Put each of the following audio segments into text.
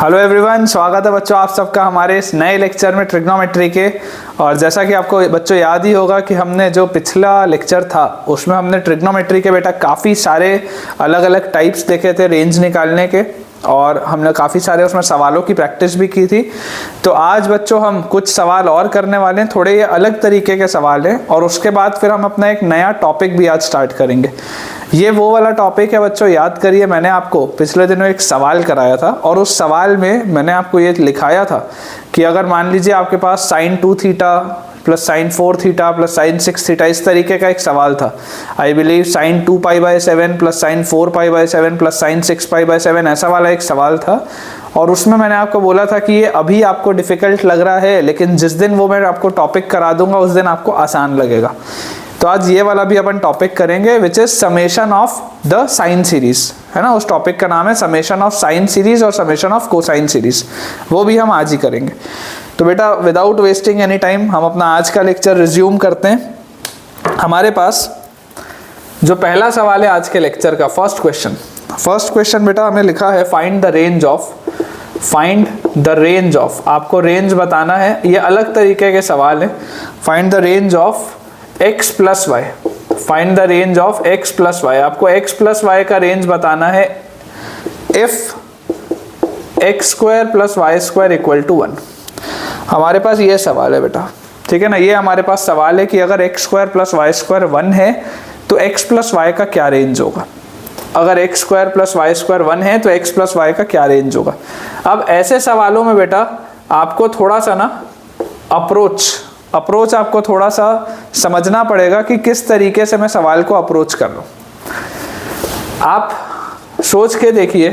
Hello everyone, स्वागत है बच्चों आप सबका हमारे इस नए लेक्चर में ट्रिग्नोमेट्री के। और जैसा कि आपको बच्चों याद ही होगा कि हमने जो पिछला लेक्चर था उसमें हमने ट्रिग्नोमेट्री के बेटा काफ़ी सारे अलग अलग टाइप्स देखे थे रेंज निकालने के, और हमने काफ़ी सारे उसमें सवालों की प्रैक्टिस भी की थी। तो आज बच्चों हम कुछ सवाल और करने वाले हैं, थोड़े ये अलग तरीके के सवाल हैं, और उसके बाद फिर हम अपना एक नया टॉपिक भी आज स्टार्ट करेंगे। ये वो वाला टॉपिक है बच्चों, याद करिए मैंने आपको पिछले दिनों एक सवाल कराया था और उस सवाल में मैंने आपको ये लिखाया था कि अगर मान लीजिए आपके पास sin 2 theta plus sin 4 theta plus sin 6 theta, इस तरीके का एक सवाल था। I believe sin 2π/7 plus sin 4π/7 plus sin 6π/7 ऐसा वाला एक सवाल था। और उसमें मैंने आपको बोला था कि ये अभी आपको डिफिकल्ट लग रहा है, लेकिन जिस दिन वो मैं आपको टॉपिक करा दूंगा उस दिन आपको आसान लगेगा। तो आज ये वाला भी अपन टॉपिक करेंगे which is summation of the sine series, है ना। उस टॉपिक का नाम है समेशन ऑफ साइन सीरीज और समेशन ऑफ कोसाइन सीरीज, वो भी हम आज ही करेंगे। तो बेटा विदाउट वेस्टिंग एनी टाइम हम अपना आज का लेक्चर रिज्यूम करते हैं। हमारे पास जो पहला सवाल है आज के लेक्चर का, फर्स्ट क्वेश्चन बेटा हमें लिखा है फाइंड द रेंज ऑफ, आपको रेंज बताना है। ये अलग तरीके के सवाल है। Find the range of x plus y, find the range of x plus y, आपको x प्लस वाई का रेंज बताना है if x square plus y square equal to 1। हमारे पास ये सवाल है बेटा, ठीक है ना। ये हमारे पास सवाल है कि अगर x square plus y square 1 है तो x प्लस वाई का क्या रेंज होगा। अगर x square plus y square 1 है तो x प्लस वाई का क्या रेंज होगा। अब ऐसे सवालों में बेटा आपको थोड़ा सा ना अप्रोच आपको थोड़ा सा समझना पड़ेगा कि किस तरीके से मैं सवाल को अप्रोच कर रहा हूं। आप सोच के देखिए,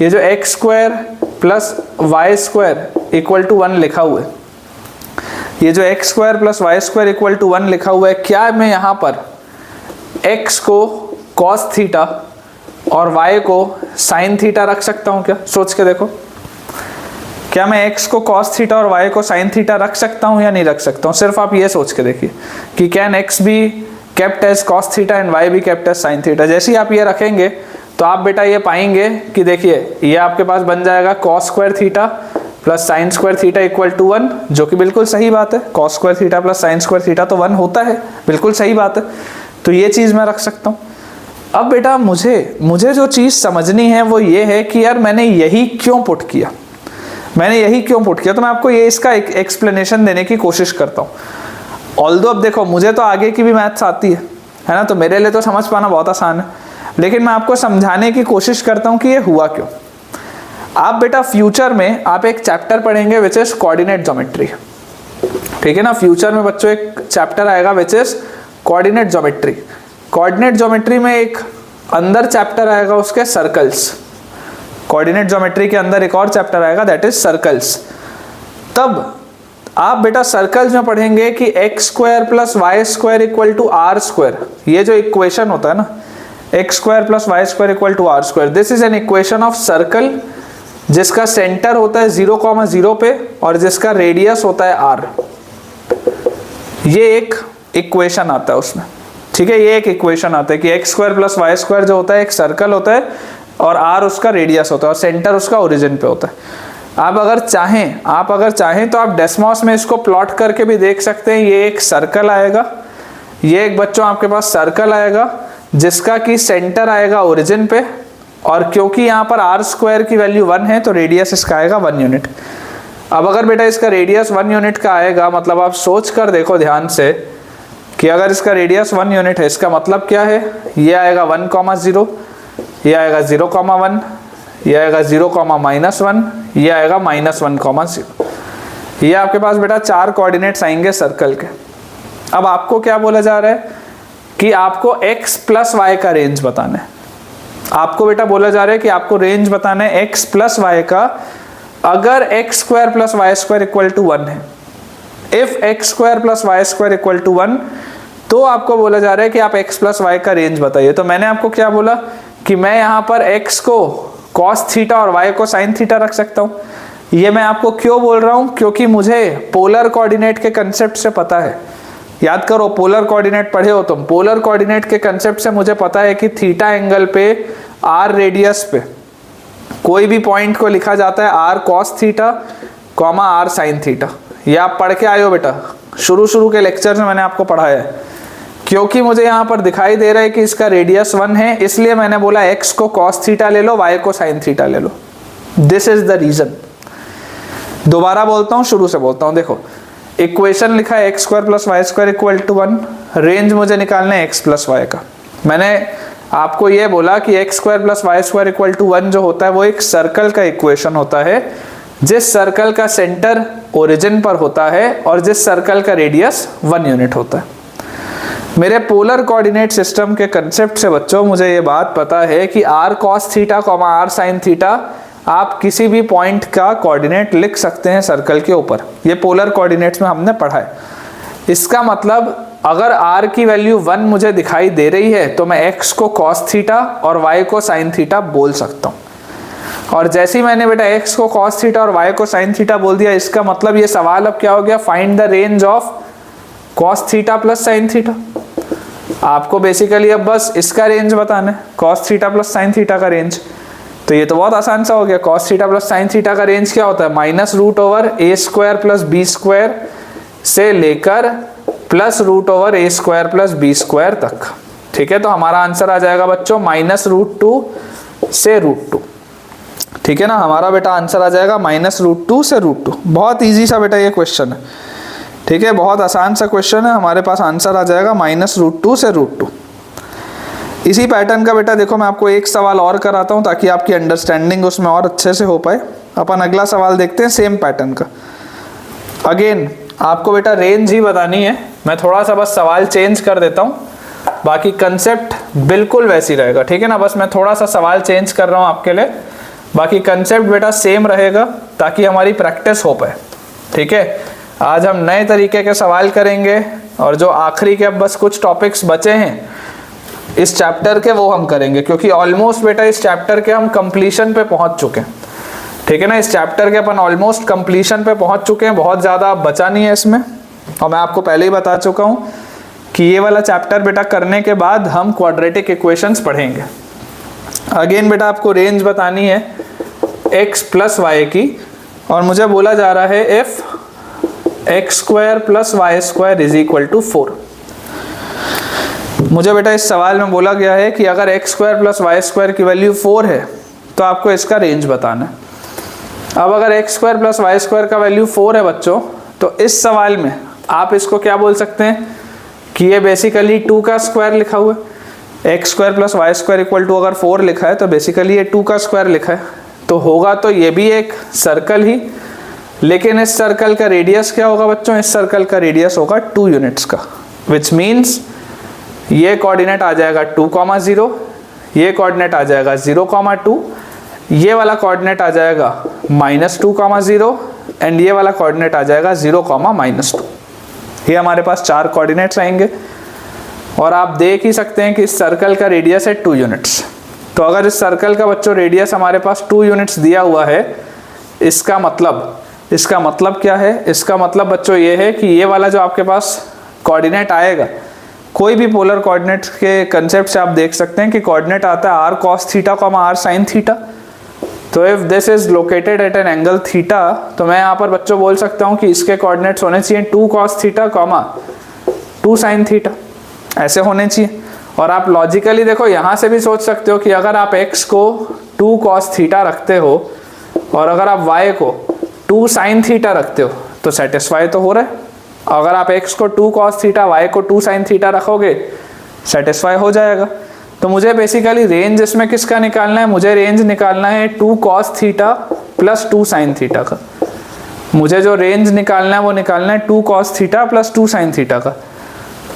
ये जो x square plus y square equal to 1 लिखा हुआ है, ये जो x square plus y square equal to 1 लिखा हुआ है, क्या मैं यहाँ पर x को cos थीटा और y को sin थीटा रख सकता हूँ क्या? सोच के देखो, क्या मैं x को cos थीटा और y को sin थीटा रख सकता हूँ या नहीं रख सकता हूँ। सिर्फ आप ये सोच के देखिए कि कैन x भी kept as cos theta and y भी केप्ट एज sin थीटा। जैसे ही आप ये रखेंगे तो आप बेटा ये पाएंगे कि देखिए ये आपके पास बन जाएगा cos square theta plus sin square theta equal to 1, जो कि बिल्कुल सही बात है। cos square theta plus sin square theta तो 1 होता है, बिल्कुल सही बात है। तो ये चीज़ मैं रख सकता हूँ। अब बेटा मुझे जो चीज़ समझनी है वो ये है कि यार मैंने यही क्यों पुट किया, तो मैं आपको ये इसका एक एक्सप्लेनेशन देने की कोशिश करता हूँ। ऑल्दो अब देखो मुझे तो आगे की भी मैथ्स आती है ना, तो मेरे लिए तो समझ पाना बहुत आसान है, लेकिन मैं आपको समझाने की कोशिश करता हूँ कि ये हुआ क्यों। आप बेटा फ्यूचर में आप एक चैप्टर पढ़ेंगे विच इज कोऑर्डिनेट ज्योमेट्री, ठीक है ना। फ्यूचर में बच्चों एक चैप्टर आएगा विच इज कोऑर्डिनेट ज्योमेट्री में एक अंदर चैप्टर आएगा उसके सर्कल्स। कोऑर्डिनेट ज्योमेट्री के अंदर एक और चैप्टर आएगा दैट इज सर्कल्स। तब आप बेटा सर्कल्स में पढ़ेंगे कि x square plus y square equal to r square, ये जो इक्वेशन होता है ना x square plus y square equal to r square, this is an equation of circle जिसका सेंटर होता है 0,0 पे और जिसका रेडियस होता है r। ये एक इक्वेशन आता है उसमें, ठीक है। ये एक इक्वेशन आता है कि x square plus y square जो होता है एक सर्कल होता है और r उसका रेडियस होता है और सेंटर उसका ओरिजिन पे होता है। आप अगर चाहें तो आप डेस्मॉस में इसको प्लॉट करके भी देख सकते हैं। ये एक सर्कल आएगा, ये एक बच्चों आपके पास सर्कल आएगा जिसका कि सेंटर आएगा ओरिजिन पे, और क्योंकि यहाँ पर r स्क्वायर की वैल्यू 1 है तो रेडियस इसका आएगा 1 यूनिट। अब अगर बेटा इसका रेडियस 1 यूनिट का आएगा, मतलब आप सोच कर देखो ध्यान से कि अगर इसका रेडियस 1 यूनिट है, इसका मतलब क्या है, ये आएगा 1,0, ये आएगा 0,1, ये आएगा 0,-1, ये आएगा -1,0। ये आपके पास बेटा 4 कोऑर्डिनेट्स आएंगे सर्कल के। अब आपको क्या बोला जा रहा है कि आपको x प्लस वाई का रेंज बताना है। आपको बेटा बोला जा रहा है कि आपको रेंज बताना है x प्लस वाई का अगर x square plus y square equal to 1 है। If x square plus y square equal to 1, तो आपको बोला जा रहा है कि आप x प्लस वाई का रेंज बताइए। तो मैंने आपको क्या बोला कि मैं यहाँ पर x को cos थीटा और y को sin थीटा रख सकता हूँ। ये मैं आपको क्यों बोल रहा हूँ, क्योंकि मुझे पोलर कोऑर्डिनेट के कंसेप्ट से पता है। याद करो, पोलर कोऑर्डिनेट पढ़े हो तुम। पोलर कोऑर्डिनेट के कंसेप्ट से मुझे पता है कि थीटा एंगल पे r रेडियस पे कोई भी पॉइंट को लिखा जाता है r cos theta comma r sine theta. ये आप पढ़ के आए हो बेटा, शुरू के लेक्चर में मैंने आपको पढ़ाया है। क्योंकि मुझे यहाँ पर दिखाई दे रहा है कि इसका रेडियस 1 है, इसलिए मैंने बोला x को cos थीटा ले लो, y को sin थीटा ले लो। This is the reason. दोबारा बोलता हूँ, शुरू से बोलता हूँ। देखो इक्वेशन लिखा है x square plus y square equal to 1, range मुझे निकालना है x प्लस वाई का। मैंने आपको ये बोला कि x square plus y square equal to 1 जो होता है वो एक सर्कल का इक्वेशन होता है, जिस सर्कल का सेंटर ओरिजिन पर होता है और जिस सर्कल का रेडियस 1 यूनिट होता है। मेरे पोलर कोऑर्डिनेट सिस्टम के कंसेप्ट से बच्चों मुझे ये बात पता है कि r cos theta comma r sin theta आप किसी भी पॉइंट का कोऑर्डिनेट लिख सकते हैं सर्कल के ऊपर। ये पोलर कोऑर्डिनेट्स में हमने पढ़ा है। इसका मतलब अगर r की वैल्यू 1 मुझे दिखाई दे रही है तो मैं x को cos थीटा और y को sin थीटा बोल सकता हूँ। और जैसे ही मैंने बेटा x को cos थीटा और y को sin थीटा बोल दिया, इसका मतलब ये सवाल अब क्या हो गया, find the range of cos theta plus sin theta. आपको बेसिकली अब बस इसका रेंज बताना है, cos theta plus sin theta का रेंज। तो ये तो बहुत आसान सा हो गया। cos theta plus sin theta का रेंज क्या होता है, minus root over a square plus b square से लेकर plus root over a square plus b square तक। ठीक है, तो हमारा आंसर आ जाएगा बच्चों -√2 से √2। ठीक है ना, हमारा बेटा आंसर आ जाएगा -√2 से √2। बहुत ईजी सा बेटा ये क्वेश्चन है। ठीक है, बहुत आसान सा क्वेश्चन है। हमारे पास आंसर आ जाएगा -√2 से √2। इसी पैटर्न का बेटा देखो मैं आपको एक सवाल और कराता हूँ ताकि आपकी अंडरस्टैंडिंग उसमें और अच्छे से हो पाए। अपन अगला सवाल देखते हैं सेम पैटर्न का। अगेन आपको बेटा रेंज ही बतानी है, मैं थोड़ा सा बस सवाल चेंज कर देता हूँ, बाकी कंसेप्ट बिल्कुल वैसी रहेगा। ठीक है ना, बस मैं थोड़ा सा सवाल चेंज कर रहा हूँ आपके लिए, बाकी कंसेप्ट बेटा सेम रहेगा ताकि हमारी प्रैक्टिस हो पाए। ठीक है, आज हम नए तरीके के सवाल करेंगे और जो आखिरी के अब बस कुछ टॉपिक्स बचे हैं इस चैप्टर के वो हम करेंगे, क्योंकि ऑलमोस्ट बेटा इस चैप्टर के हम कंप्लीशन पे पहुंच चुके हैं। ठीक है ना, इस चैप्टर के अपन ऑलमोस्ट कंप्लीशन पे पहुंच चुके हैं, बहुत ज़्यादा बचा नहीं है इसमें। और मैं आपको पहले ही बता चुका हूँ कि ये वाला चैप्टर बेटा करने के बाद हम क्वाड्रेटिक इक्वेशंस पढ़ेंगे। अगेन बेटा आपको रेंज बतानी है x प्लस वाई की, और मुझे बोला जा रहा है if x square plus y square is equal to 4। मुझे बेटा इस सवाल में बोला गया है कि अगर x square plus y square की वैल्यू 4 है तो आपको इसका रेंज बताना है। अब अगर x square plus y square का वैल्यू 4 है बच्चों, तो इस सवाल में आप इसको क्या बोल सकते हैं कि ये बेसिकली 2 का स्क्वायर लिखा हुआ है। x square plus y square equal to अगर 4 लिखा है तो बेसिकली ये 2 का स्क्वायर लिखा है, तो होगा तो ये भी एक सर्कल ही, लेकिन इस सर्कल का रेडियस क्या होगा बच्चों, इस सर्कल का रेडियस होगा 2 यूनिट्स का, विच मीन्स ये कोऑर्डिनेट आ जाएगा 2,0, ये कोऑर्डिनेट आ जाएगा 0,2, ये वाला कोऑर्डिनेट आ जाएगा -2,0 एंड ये वाला कोऑर्डिनेट आ जाएगा 0,-2। ये हमारे पास 4 कोऑर्डिनेट्स आएंगे और आप देख ही सकते हैं कि इस सर्कल का रेडियस है 2 यूनिट्स। तो अगर इस सर्कल का बच्चों रेडियस हमारे पास 2 यूनिट्स दिया हुआ है, इसका मतलब क्या है, इसका मतलब बच्चों ये है कि ये वाला जो आपके पास कोऑर्डिनेट आएगा, कोई भी पोलर कोऑर्डिनेट के कंसेप्ट से आप देख सकते हैं कि कोऑर्डिनेट आता है r cos theta r sin theta. तो if this is located at an angle theta, तो मैं यहाँ पर बच्चों बोल सकता हूँ कि इसके कोऑर्डिनेट्स होने चाहिए 2 cos थीटा 2 sin थीटा, ऐसे होने चाहिए। और आप लॉजिकली देखो यहाँ से भी सोच सकते हो कि अगर आप x को 2 cos थीटा रखते हो और अगर आप y को 2 sin थीटा रखते हो तो सेटिस्फाई तो हो रहा है। अगर आप x को 2 cos थीटा y को 2 sin थीटा रखोगे सेटिस्फाई हो जाएगा। तो मुझे बेसिकली रेंज इसमें किसका निकालना है, मुझे रेंज निकालना है 2 cos theta plus 2 sin theta का। मुझे जो रेंज निकालना है वो निकालना है 2 cos theta plus 2 sin theta का।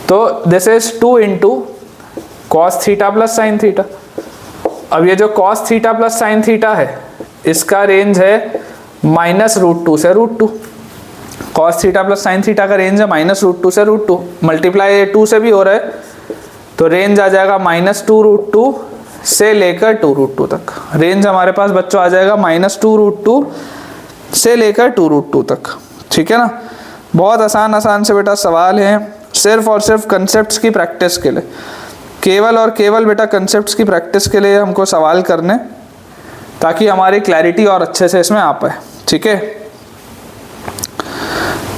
तो this is 2 into cos theta plus sin theta. अब ये जो cos theta plus sin theta है इसका रेंज है -√2 से √2। cos theta plus sin theta का रेंज है -√2 से √2, मल्टीप्लाई 2 से भी हो रहा है, तो रेंज आ जाएगा -2√2 से लेकर 2√2 तक। रेंज हमारे पास बच्चों आ जाएगा -2√2 से लेकर 2√2 तक। ठीक है ना, बहुत आसान से बेटा सवाल है, सिर्फ और सिर्फ कंसेप्ट्स की प्रैक्टिस के लिए, केवल और केवल बेटा कंसेप्ट्स की प्रैक्टिस के लिए हमको सवाल करने, ताकि हमारी क्लैरिटी और अच्छे से इसमें आ पाए। ठीक है,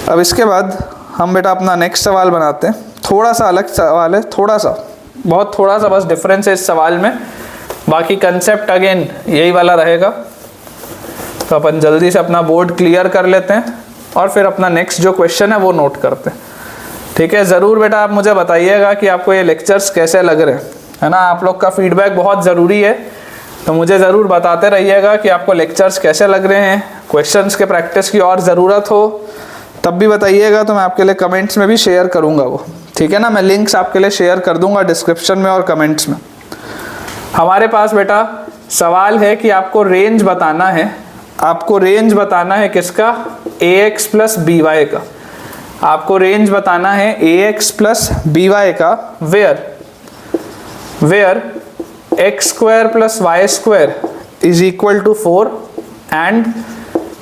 अब इसके बाद हम बेटा अपना नेक्स्ट सवाल बनाते हैं। थोड़ा सा अलग सवाल है, थोड़ा सा, बहुत थोड़ा सा बस डिफरेंस है इस सवाल में, बाकी कंसेप्ट अगेन यही वाला रहेगा। तो अपन जल्दी से अपना बोर्ड क्लियर कर लेते हैं और फिर अपना नेक्स्ट जो क्वेश्चन है वो नोट करते हैं। ठीक है, ज़रूर बेटा आप मुझे बताइएगा कि आपको ये लेक्चर्स कैसे लग रहे हैं, है ना। आप लोग का फीडबैक बहुत ज़रूरी है, तो मुझे ज़रूर बताते रहिएगा कि आपको लेक्चर्स कैसे लग रहे हैं। क्वेश्चंस के प्रैक्टिस की और ज़रूरत हो तब भी बताइएगा, तो मैं आपके लिए कमेंट्स में भी शेयर करूँगा वो। ठीक है ना, मैं लिंक्स आपके लिए शेयर कर दूँगा डिस्क्रिप्शन में और कमेंट्स में। हमारे पास बेटा सवाल है कि आपको रेंज बताना है, आपको रेंज बताना है किसका, ax प्लस बी वाई का। आपको रेंज बताना है ax प्लस बी वाई का, where x square plus y square is equal to 4 and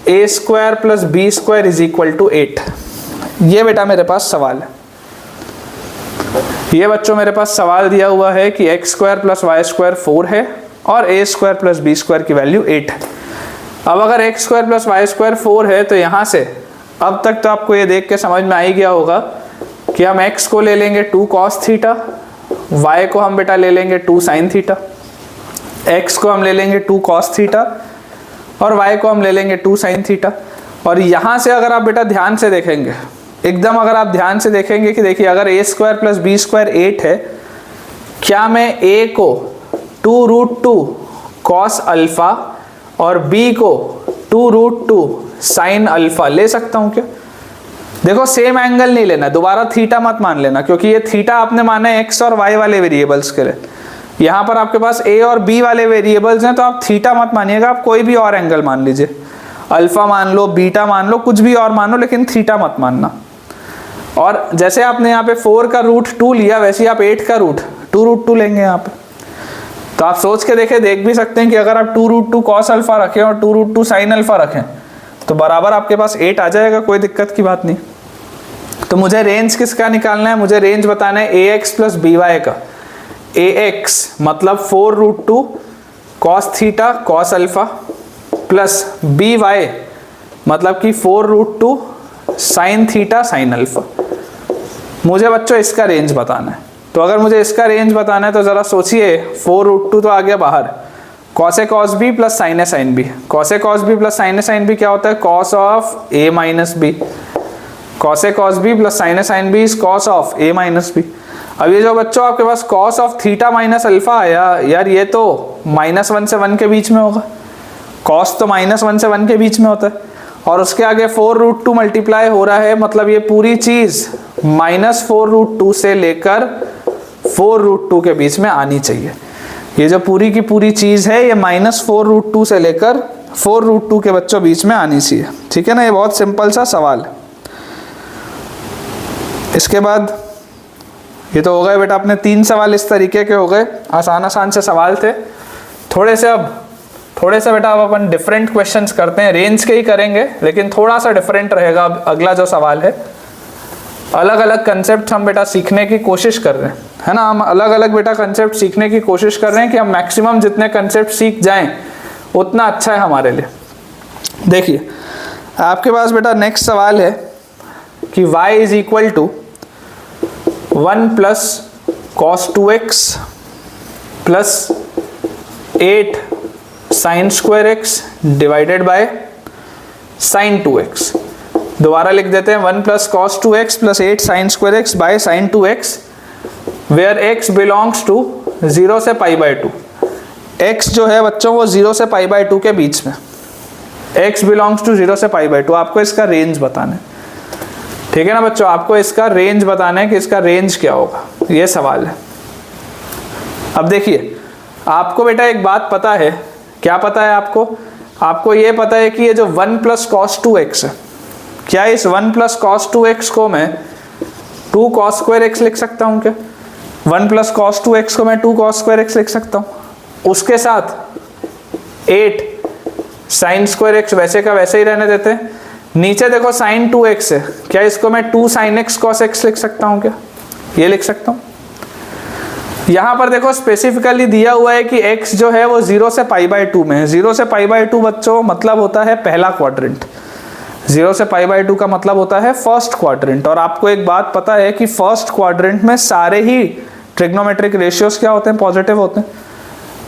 a square plus b square is equal to 8। ये बेटा मेरे पास सवाल है। ये बच्चों मेरे पास सवाल दिया हुआ है कि x square plus y square 4 है और a square plus b square की वैल्यू 8 है। अब अगर x square plus y square 4 है तो यहाँ से अब तक तो आपको ये देख के समझ में आ ही गया होगा कि हम x को ले लेंगे 2 cos थीटा, y को हम बेटा ले लेंगे 2 sin थीटा, x को हम ले लेंगे 2 cos थीटा और y को हम ले लेंगे 2 sin थीटा। और यहाँ से अगर आप बेटा ध्यान से देखेंगे, एकदम अगर आप ध्यान से देखेंगे कि देखिए अगर a square plus b square 8 है, क्या मैं a को 2√2 cos अल्फा और b को 2√2 sin अल्फा ले सकता हूं क्या? देखो सेम एंगल नहीं लेना, दोबारा थीटा मत मान लेना, क्योंकि ये थीटा आपने माना है x और y वाले वेरिएबल्स के लिए। यहाँ पर आपके पास a और b वाले वेरिएबल्स हैं, तो आप थीटा मत मानिएगा, आप कोई भी और एंगल मान लीजिए, अल्फा मान लो, बीटा मान लो, कुछ भी और मान लो, लेकिन थीटा मत मानना। और जैसे आपने यहाँ पे 4 का √2 लिया, वैसे ही आप 8 का √2 लेंगे यहाँ पे। तो आप सोच के देख भी सकते हैं कि अगर आप 2√2 cos अल्फा रखें और 2√2 sin अल्फा रखें तो बराबर आपके पास 8 आ जाएगा, कोई दिक्कत की बात नहीं। तो मुझे रेंज किसका निकालना है, मुझे रेंज बताना है ax प्लस बी वाई का। ax मतलब 4√2 cos theta cos alpha plus by मतलब कि 4√2 sin थीटा sin अल्फा। मुझे बच्चों इसका रेंज बताना है। तो अगर मुझे इसका रेंज बताना है तो ज़रा सोचिए, 4√2 तो आ गया बाहर, cos a cos b plus sin a sin b। cos a cos b plus sin a sin b क्या होता है, cos of a minus b. cos a cos b plus sin a sin b is cos of a minus b. अब ये जो बच्चों आपके पास cos of theta minus alpha आया, यार ये तो -1 से 1 के बीच में होगा। cos तो -1 से 1 के बीच में होता है और उसके आगे 4√2 मल्टीप्लाई हो रहा है, मतलब ये पूरी चीज -4√2 से लेकर 4√2 के बीच में आनी चाहिए। ये जो पूरी की पूरी चीज है ये -4√2 से लेकर 4√2 के बच्चों बीच में आनी चाहिए। ठीक है ना, ये बहुत सिंपल सा सवाल है। इसके बाद ये तो हो गए बेटा अपने 3 सवाल इस तरीके के हो गए, आसान से सवाल थे। थोड़े से बेटा अब अपन डिफरेंट क्वेश्चंस करते हैं, रेंज के ही करेंगे लेकिन थोड़ा सा डिफरेंट रहेगा। अब अगला जो सवाल है, अलग अलग कंसेप्ट हम बेटा सीखने की कोशिश कर रहे हैं, है ना। हम अलग अलग बेटा कंसेप्ट सीखने की कोशिश कर रहे हैं कि हम मैक्सिमम जितने कंसेप्ट सीख जाएं उतना अच्छा है हमारे लिए। देखिए आपके पास बेटा नेक्स्ट सवाल है कि y is equal to 1 plus cos 2x plus 8 sin square x divided by sin 2x। दोबारा लिख देते हैं, 1 plus cos 2x plus 8 sin square x by sin 2x where x belongs to 0 से π/2। x जो है बच्चों वो 0 से π/2 के बीच में, x बिलोंग्स टू 0 से π/2। आपको इसका रेंज बताना है, ठीक है ना बच्चों, आपको इसका रेंज बताना है कि इसका रेंज क्या होगा, ये सवाल है। अब देखिए आपको बेटा एक बात पता है, क्या पता है आपको ये पता है कि ये जो 1 प्लस cos 2x है, क्या इस 1 प्लस cos 2x को मैं 2 cos स्क्वायर x लिख सकता हूँ क्या? 1 प्लस cos 2x को मैं 2 cos स्क्वायर x लिख सकता हूँ। उसके साथ 8 sin स्क्वायर x वैसे का वैसे ही रहने देते हैं। नीचे देखो sin 2x है, क्या इसको मैं 2 sin x cos x लिख सकता हूँ क्या? ये लिख सकता हूँ। यहाँ पर देखो स्पेसिफिकली दिया हुआ है कि x जो है वो 0 से π/2 में है। 0 से π/2 बच्चों मतलब होता है पहला क्वाड्रेंट। 0 से π/2 का मतलब होता है फर्स्ट क्वाड्रेंट। और आपको एक बात पता है कि फर्स्ट क्वाड्रेंट में सारे ही ट्रिग्नोमेट्रिक रेशियोज क्या होते हैं? पॉजिटिव होते हैं।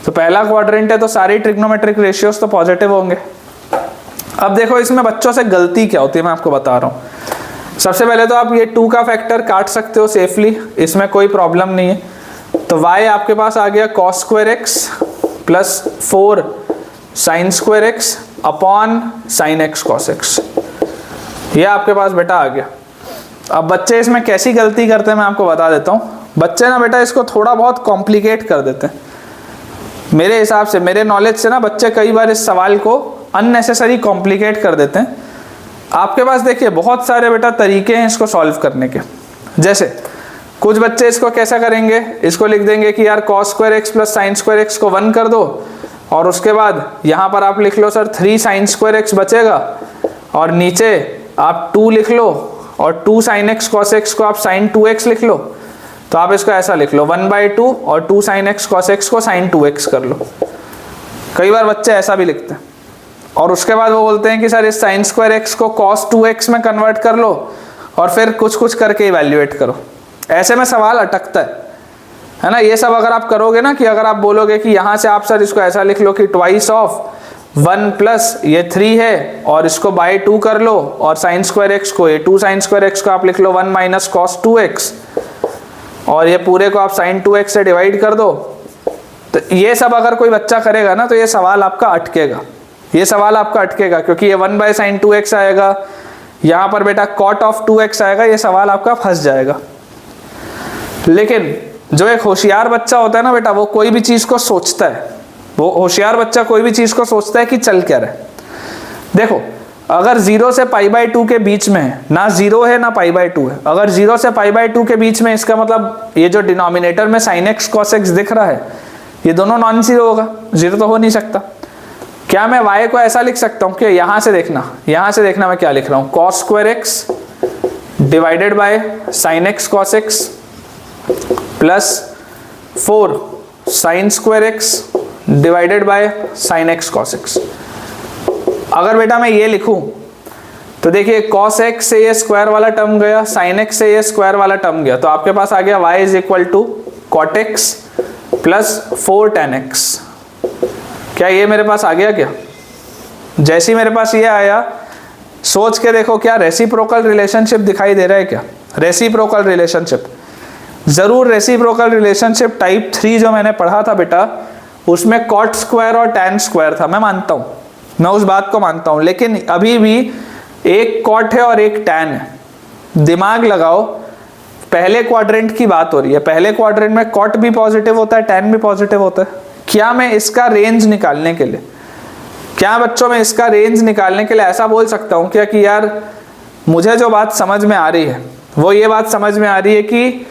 तो पहला क्वाड्रेंट है तो सारी ट्रिग्नोमेट्रिक रेशियोज तो पॉजिटिव होंगे। अब देखो इसमें बच्चों से गलती क्या होती है मैं आपको बता रहा हूँ। सबसे पहले तो आप ये 2 का फैक्टर काट सकते हो सेफली, इसमें कोई प्रॉब्लम नहीं है। तो y आपके पास आ गया cos square x plus 4 sin square x upon sin x cos x, ये आपके पास बेटा आ गया। अब बच्चे इसमें कैसी गलती करते हैं मैं आपको बता देता हूँ। बच्चे ना बेटा इसको थोड़ा बहुत कॉम्प्लिकेट कर देते हैं। मेरे हिसाब से, मेरे नॉलेज से ना बच्चे कई बार इस सवाल को अननेसेसरी कॉम्प्लिकेट कर देते हैं। आपके पास देखिए बहुत सारे बेटा तरीके हैं इसको सॉल्व करने के। जैसे कुछ बच्चे इसको कैसा करेंगे, इसको लिख देंगे कि यार cos square x plus sine square x को 1 कर दो और उसके बाद यहाँ पर आप लिख लो सर 3 साइन स्क्वायर x बचेगा और नीचे आप 2 लिख लो और 2 साइन x cos x को आप साइन 2x लिख लो। तो आप इसको ऐसा लिख लो 1/2 और 2 साइन x cos x को साइन 2x कर लो। कई बार बच्चे ऐसा भी लिखते हैं और उसके बाद वो बोलते हैं कि सर इस साइन स्क्वायर x को cos 2x में कन्वर्ट कर लो और फिर कुछ कुछ करके इवैल्यूएट करो। ऐसे में सवाल अटकता है ना। ये सब अगर आप करोगे ना, कि अगर आप बोलोगे कि यहाँ से आप सर इसको ऐसा लिख लो कि ट्वाइस ऑफ 1 प्लस ये 3 है और इसको बाय 2 कर लो और साइन स्क्वायर x को, ये 2 साइन स्क्वायर x को आप लिख लो 1 माइनस कॉस 2x और ये पूरे को आप साइन 2x से डिवाइड कर दो। तो ये सब अगर कोई बच्चा करेगा ना तो ये सवाल आपका अटकेगा, ये सवाल आपका अटकेगा क्योंकि ये 1 बाय साइन 2x आएगा, यहाँ पर बेटा कॉट ऑफ 2x आएगा, ये सवाल आपका फंस जाएगा। लेकिन जो एक होशियार बच्चा होता है ना बेटा, वो कोई भी चीज को सोचता है, वो होशियार बच्चा कोई भी चीज को सोचता है कि चल क्या रहा है। देखो अगर 0 से π/2 के बीच में है, ना 0 है ना π/2 है, अगर 0 से π/2 के बीच में, इसका मतलब ये जो डिनोमिनेटर में sin x cos x दिख रहा है ये दोनों नॉन जीरो होगा, जीरो तो हो नहीं सकता। क्या मैं y को ऐसा लिख सकता हूँ कि यहाँ से देखना मैं क्या लिख रहा हूँ, cos square x divided by sin x cos x plus 4 sine square x divided by sign x cos x। अगर बेटा मैं ये लिखूं तो देखिए cos x से ये स्क्वायर वाला टर्म गया, sin x से ये स्क्वायर वाला टर्म गया, तो आपके पास आ गया y is equal to cot x plus 4 tan x। क्या ये मेरे पास आ गया? क्या जैसे ही मेरे पास ये आया, सोच के देखो क्या रेसिप्रोकल रिलेशनशिप दिखाई दे रहा है? क्या रेसिप्रोकल रिलेशनशिप? जरूर रेसिप्रोकल रिलेशनशिप टाइप 3 जो मैंने पढ़ा था बेटा, उसमें कॉट स्क्वायर और टैन स्क्वायर था, मैं मानता हूँ, मैं उस बात को मानता हूँ। लेकिन अभी भी एक कॉट है और एक टैन है। दिमाग लगाओ, पहले क्वाड्रेंट की बात हो रही है, पहले क्वाड्रेंट में कॉट भी पॉजिटिव होता है, टैन भी पॉजिटिव होता है। क्या मैं इसका रेंज निकालने के लिए, क्या बच्चों में इसका रेंज निकालने के लिए ऐसा बोल सकता हूँ क्या कि यार मुझे जो बात समझ में आ रही है वो ये बात समझ में आ रही है कि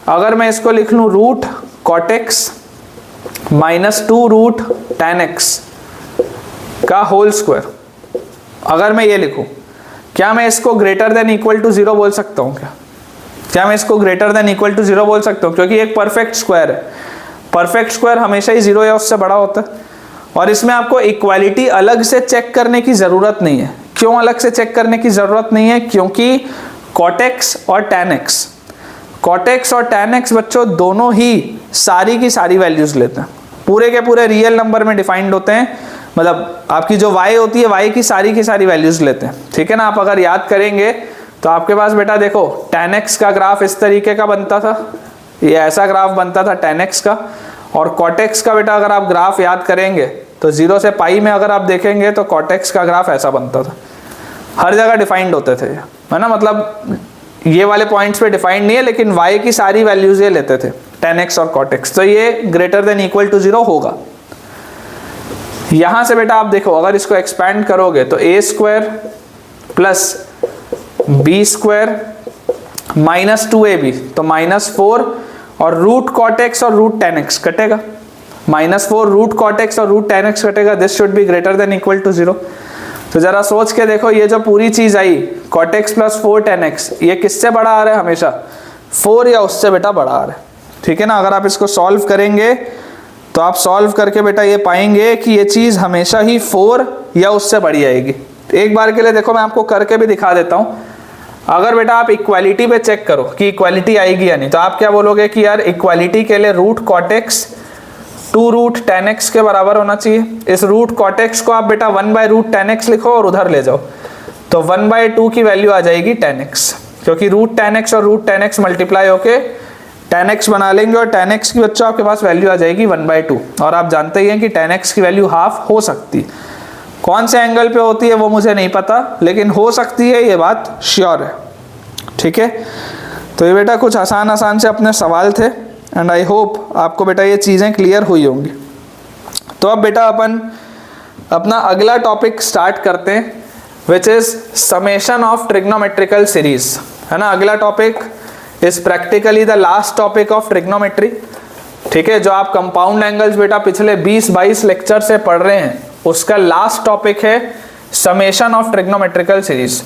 अगर मैं इसको लिख लूँ root cot x minus 2 root tan x का होल स्क्वायर, अगर मैं ये लिखूं, क्या मैं इसको ग्रेटर देन इक्वल टू 0 बोल सकता हूँ? क्या मैं इसको ग्रेटर देन इक्वल टू 0 बोल सकता हूँ? क्योंकि एक परफेक्ट स्क्वायर है, परफेक्ट स्क्वायर हमेशा ही 0 या उससे बड़ा होता है। और इसमें आपको इक्वालिटी अलग से चेक करने की ज़रूरत नहीं है। क्यों अलग से चेक करने की ज़रूरत नहीं है? क्योंकि कॉट एक्स और टैन एक्स, कॉट एक्स और टैन एक्स बच्चों दोनों ही सारी की सारी वैल्यूज़ लेते हैं, पूरे के पूरे रियल नंबर में डिफाइंड होते हैं। मतलब आपकी जो y होती है y की सारी वैल्यूज लेते हैं, ठीक है ना। आप अगर याद करेंगे तो आपके पास बेटा देखो tan x का ग्राफ इस तरीके का बनता था, ये ऐसा ग्राफ बनता था tan x का। और cot x का बेटा अगर आप ग्राफ याद करेंगे तो 0 से पाई में अगर आप देखेंगे तो cot x का ग्राफ ऐसा बनता था। हर जगह डिफाइंड होते थे, है ना। मतलब ये वाले पॉइंट्स पे डिफाइंड नहीं है, लेकिन y की सारी वैल्यूज ये लेते थे, tan x और cot x। तो ये ग्रेटर देन इक्वल टू 0 होगा। यहां से बेटा आप देखो, अगर इसको एक्सपैंड करोगे तो a square plus b square minus 2ab, तो -4 और रूट कॉट एक्स और रूट tan x कटेगा, -4 रूट कॉट एक्स और रूट tan x कटेगा। This should be greater than equal to 0। तो जरा सोच के देखो, ये जो पूरी चीज आई cot x plus 4 tan x, ये किससे बड़ा आ रहा है? हमेशा 4 या उससे बेटा बड़ा आ रहा है। ठीक है ना। अगर आप इसको सॉल्व करेंगे तो आप सॉल्व करके बेटा ये पाएंगे कि ये चीज़ हमेशा ही 4 या उससे बड़ी आएगी। एक बार के लिए देखो मैं आपको करके भी दिखा देता हूँ। अगर बेटा आप इक्वालिटी पे चेक करो कि इक्वालिटी आएगी या नहीं, तो आप क्या बोलोगे कि यार इक्वालिटी के लिए root cot x 2 root tan x के बराबर होना चाहिए। इस रूट कॉट एक्स को आप बेटा 1 बाय रूट tan x लिखो और उधर ले जाओ, तो 1/2 की वैल्यू आ जाएगी tan x, क्योंकि रूट tan x और रूट tan x मल्टीप्लाई होके tan x बना लेंगे और tan x की बच्चों आपके पास वैल्यू आ जाएगी 1/2। और आप जानते ही हैं कि tan x की वैल्यू हाफ हो सकती है। कौन से एंगल पे होती है वो मुझे नहीं पता, लेकिन हो सकती है, ये बात श्योर है। ठीक है, तो ये बेटा कुछ आसान से अपने सवाल थे एंड आई होप आपको बेटा ये चीज़ें क्लियर हुई होंगी। तो अब बेटा अपन अपना अगला टॉपिक स्टार्ट करते हैं, which is summation of trigonometrical series, है ना। अगला topic is practically the last topic of trigonometry. ठीक है, जो आप कंपाउंड एंगल्स बेटा पिछले 20-22 लेक्चर से पढ़ रहे हैं, उसका लास्ट टॉपिक है समेशन ऑफ ट्रिग्नोमेट्रिकल सीरीज।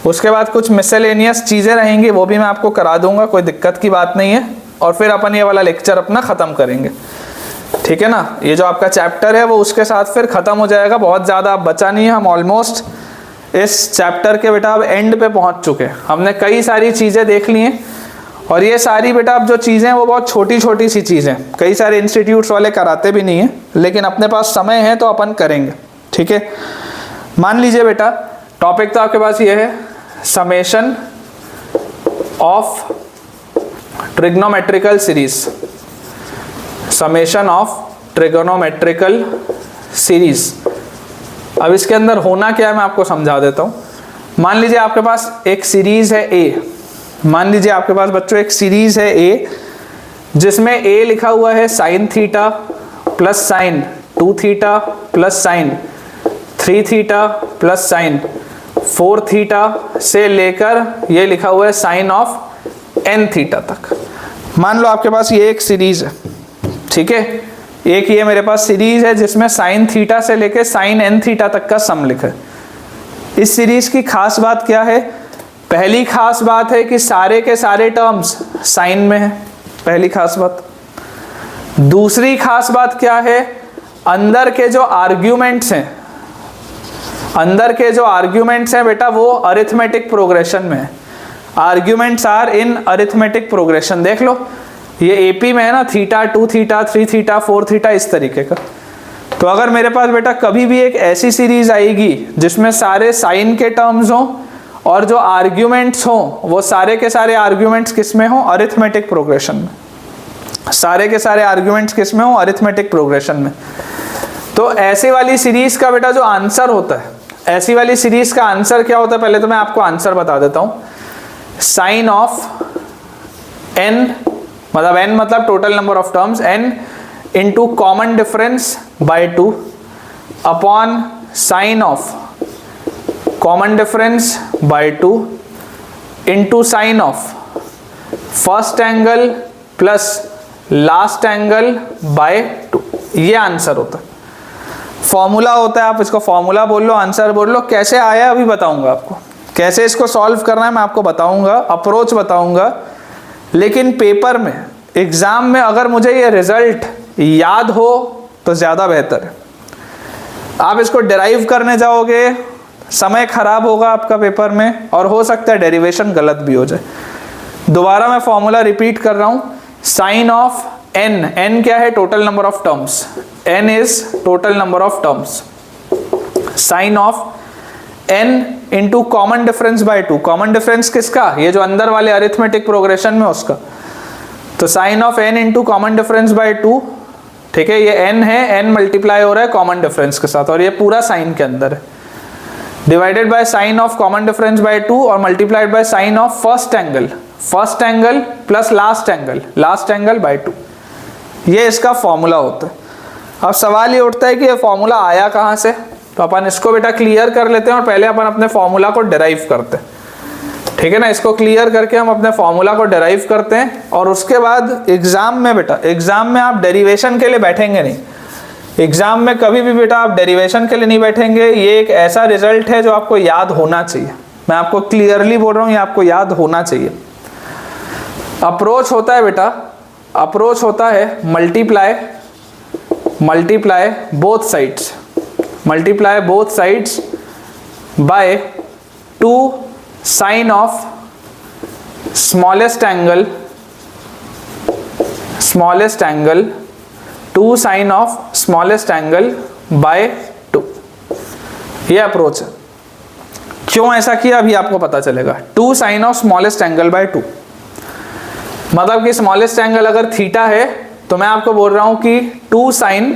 उसके बाद कुछ मिसलेनियस चीज़ें रहेंगी, वो भी मैं आपको करा दूंगा, कोई दिक्कत की बात नहीं है। और फिर अपन ये वाला लेक्चर अपना ख़त्म करेंगे। ठीक है ना, ये जो आपका चैप्टर है वो उसके साथ फिर ख़त्म हो जाएगा। बहुत ज़्यादा बचा नहीं है, हम ऑलमोस्ट इस चैप्टर के बेटा अब एंड पे पहुंच चुके हैं। हमने कई सारी चीज़ें देख ली हैं और ये सारी बेटा अब जो चीज़ें हैं वो बहुत छोटी छोटी सी चीज़ें, कई सारे इंस्टीट्यूट्स वाले कराते भी नहीं हैं, लेकिन अपने पास समय है तो अपन करेंगे। ठीक है, मान लीजिए बेटा टॉपिक तो आपके पास ये है summation of trigonometrical series, summation of trigonometrical series. अब इसके अंदर होना क्या है मैं आपको समझा देता हूँ। मान लीजिए आपके पास एक सीरीज है ए, मान लीजिए आपके पास बच्चों एक सीरीज है ए, जिसमें ए लिखा हुआ है sine theta plus sign 2 theta plus sine 3 theta plus sign 4 theta से लेकर ये लिखा हुआ है साइन ऑफ n थीटा तक। मान लो आपके पास ये एक सीरीज है, ठीक है, एक ये मेरे पास सीरीज है जिसमें साइन थीटा से लेकर साइन n थीटा तक का सम लिखा है। इस सीरीज की खास बात क्या है? पहली खास बात है कि सारे के सारे टर्म्स साइन में है, पहली खास बात। दूसरी खास बात क्या है? अंदर के जो आर्ग्यूमेंट्स हैं, अंदर के जो आर्ग्यूमेंट्स हैं बेटा वो अरिथमेटिक प्रोग्रेशन में है। Arguments are in arithmetic progression. देख लो ये एपी में है ना, थीटा 2 थीटा 3 थीटा 4 थीटा इस तरीके का। तो अगर मेरे पास बेटा कभी भी एक ऐसी सीरीज आएगी जिसमें सारे साइन के टर्म्स हों और जो आर्ग्यूमेंट्स हों वो सारे के सारे आर्ग्यूमेंट्स किस में हों? अरिथमेटिक प्रोग्रेशन में। सारे के सारे आर्ग्यूमेंट्स किस में हों? अरिथमेटिक प्रोग्रेशन में। तो ऐसी वाली सीरीज का बेटा जो आंसर होता है, ऐसी वाली सीरीज का आंसर क्या होता है पहले तो मैं आपको आंसर बता देता हूं। साइन ऑफ n, मतलब n मतलब total number of terms, n into common difference by 2 upon sine of common difference by 2 into sine of first angle plus last angle by 2। ये आंसर होता है। फॉर्मूला होता है, आप इसको फॉर्मूला बोल लो, आंसर बोल लो। कैसे आया अभी बताऊंगा आपको, कैसे इसको सॉल्व करना है मैं आपको बताऊंगा, अप्रोच बताऊंगा। लेकिन पेपर में, एग्जाम में अगर मुझे ये रिजल्ट याद हो तो ज़्यादा बेहतर है। आप इसको डिराइव करने जाओगे, समय खराब होगा आपका पेपर में और हो सकता है डेरिवेशन गलत भी हो जाए। दोबारा मैं फॉर्मूला रिपीट कर रहा हूँ। साइन ऑफ n, n क्या है? Total number of terms, n is total number of terms. Sine of n into common difference by 2। Common difference किसका? ये जो अंदर वाले अरिथमेटिक प्रोग्रेशन में उसका। तो sine of n into common difference by 2, ठीक है, ये n है, n मल्टीप्लाई हो रहा है कॉमन डिफरेंस के साथ और ये पूरा साइन के अंदर है, divided by sine of common difference by 2 और multiplied by sine of first angle, first angle plus last angle, last angle by 2। ये इसका फॉर्मूला होता है। अब सवाल ये उठता है कि ये फॉर्मूला आया कहाँ से? तो अपन इसको बेटा क्लियर कर लेते हैं और पहले अपन अपने फॉर्मूला को डिराइव करते हैं। ठीक है ना, इसको क्लियर करके हम अपने फॉर्मूला को डिराइव करते हैं और उसके बाद एग्जाम में बेटा, एग्जाम में आप डेरिवेशन के लिए बैठेंगे नहीं। एग्जाम में कभी भी बेटा आप डेरिवेशन के लिए नहीं बैठेंगे। ये एक ऐसा रिजल्ट है जो आपको याद होना चाहिए। मैं आपको क्लियरली बोल रहा हूँ, ये आपको याद होना चाहिए। अप्रोच होता है बेटा, अप्रोच होता है multiply both sides by 2 sine of smallest angle 2 sine of smallest angle by 2। ये अप्रोच है। क्यों ऐसा किया अभी आपको पता चलेगा। 2 sine of smallest angle by 2 मतलब कि स्मॉलेस्ट एंगल अगर थीटा है तो मैं आपको बोल रहा हूं कि 2 साइन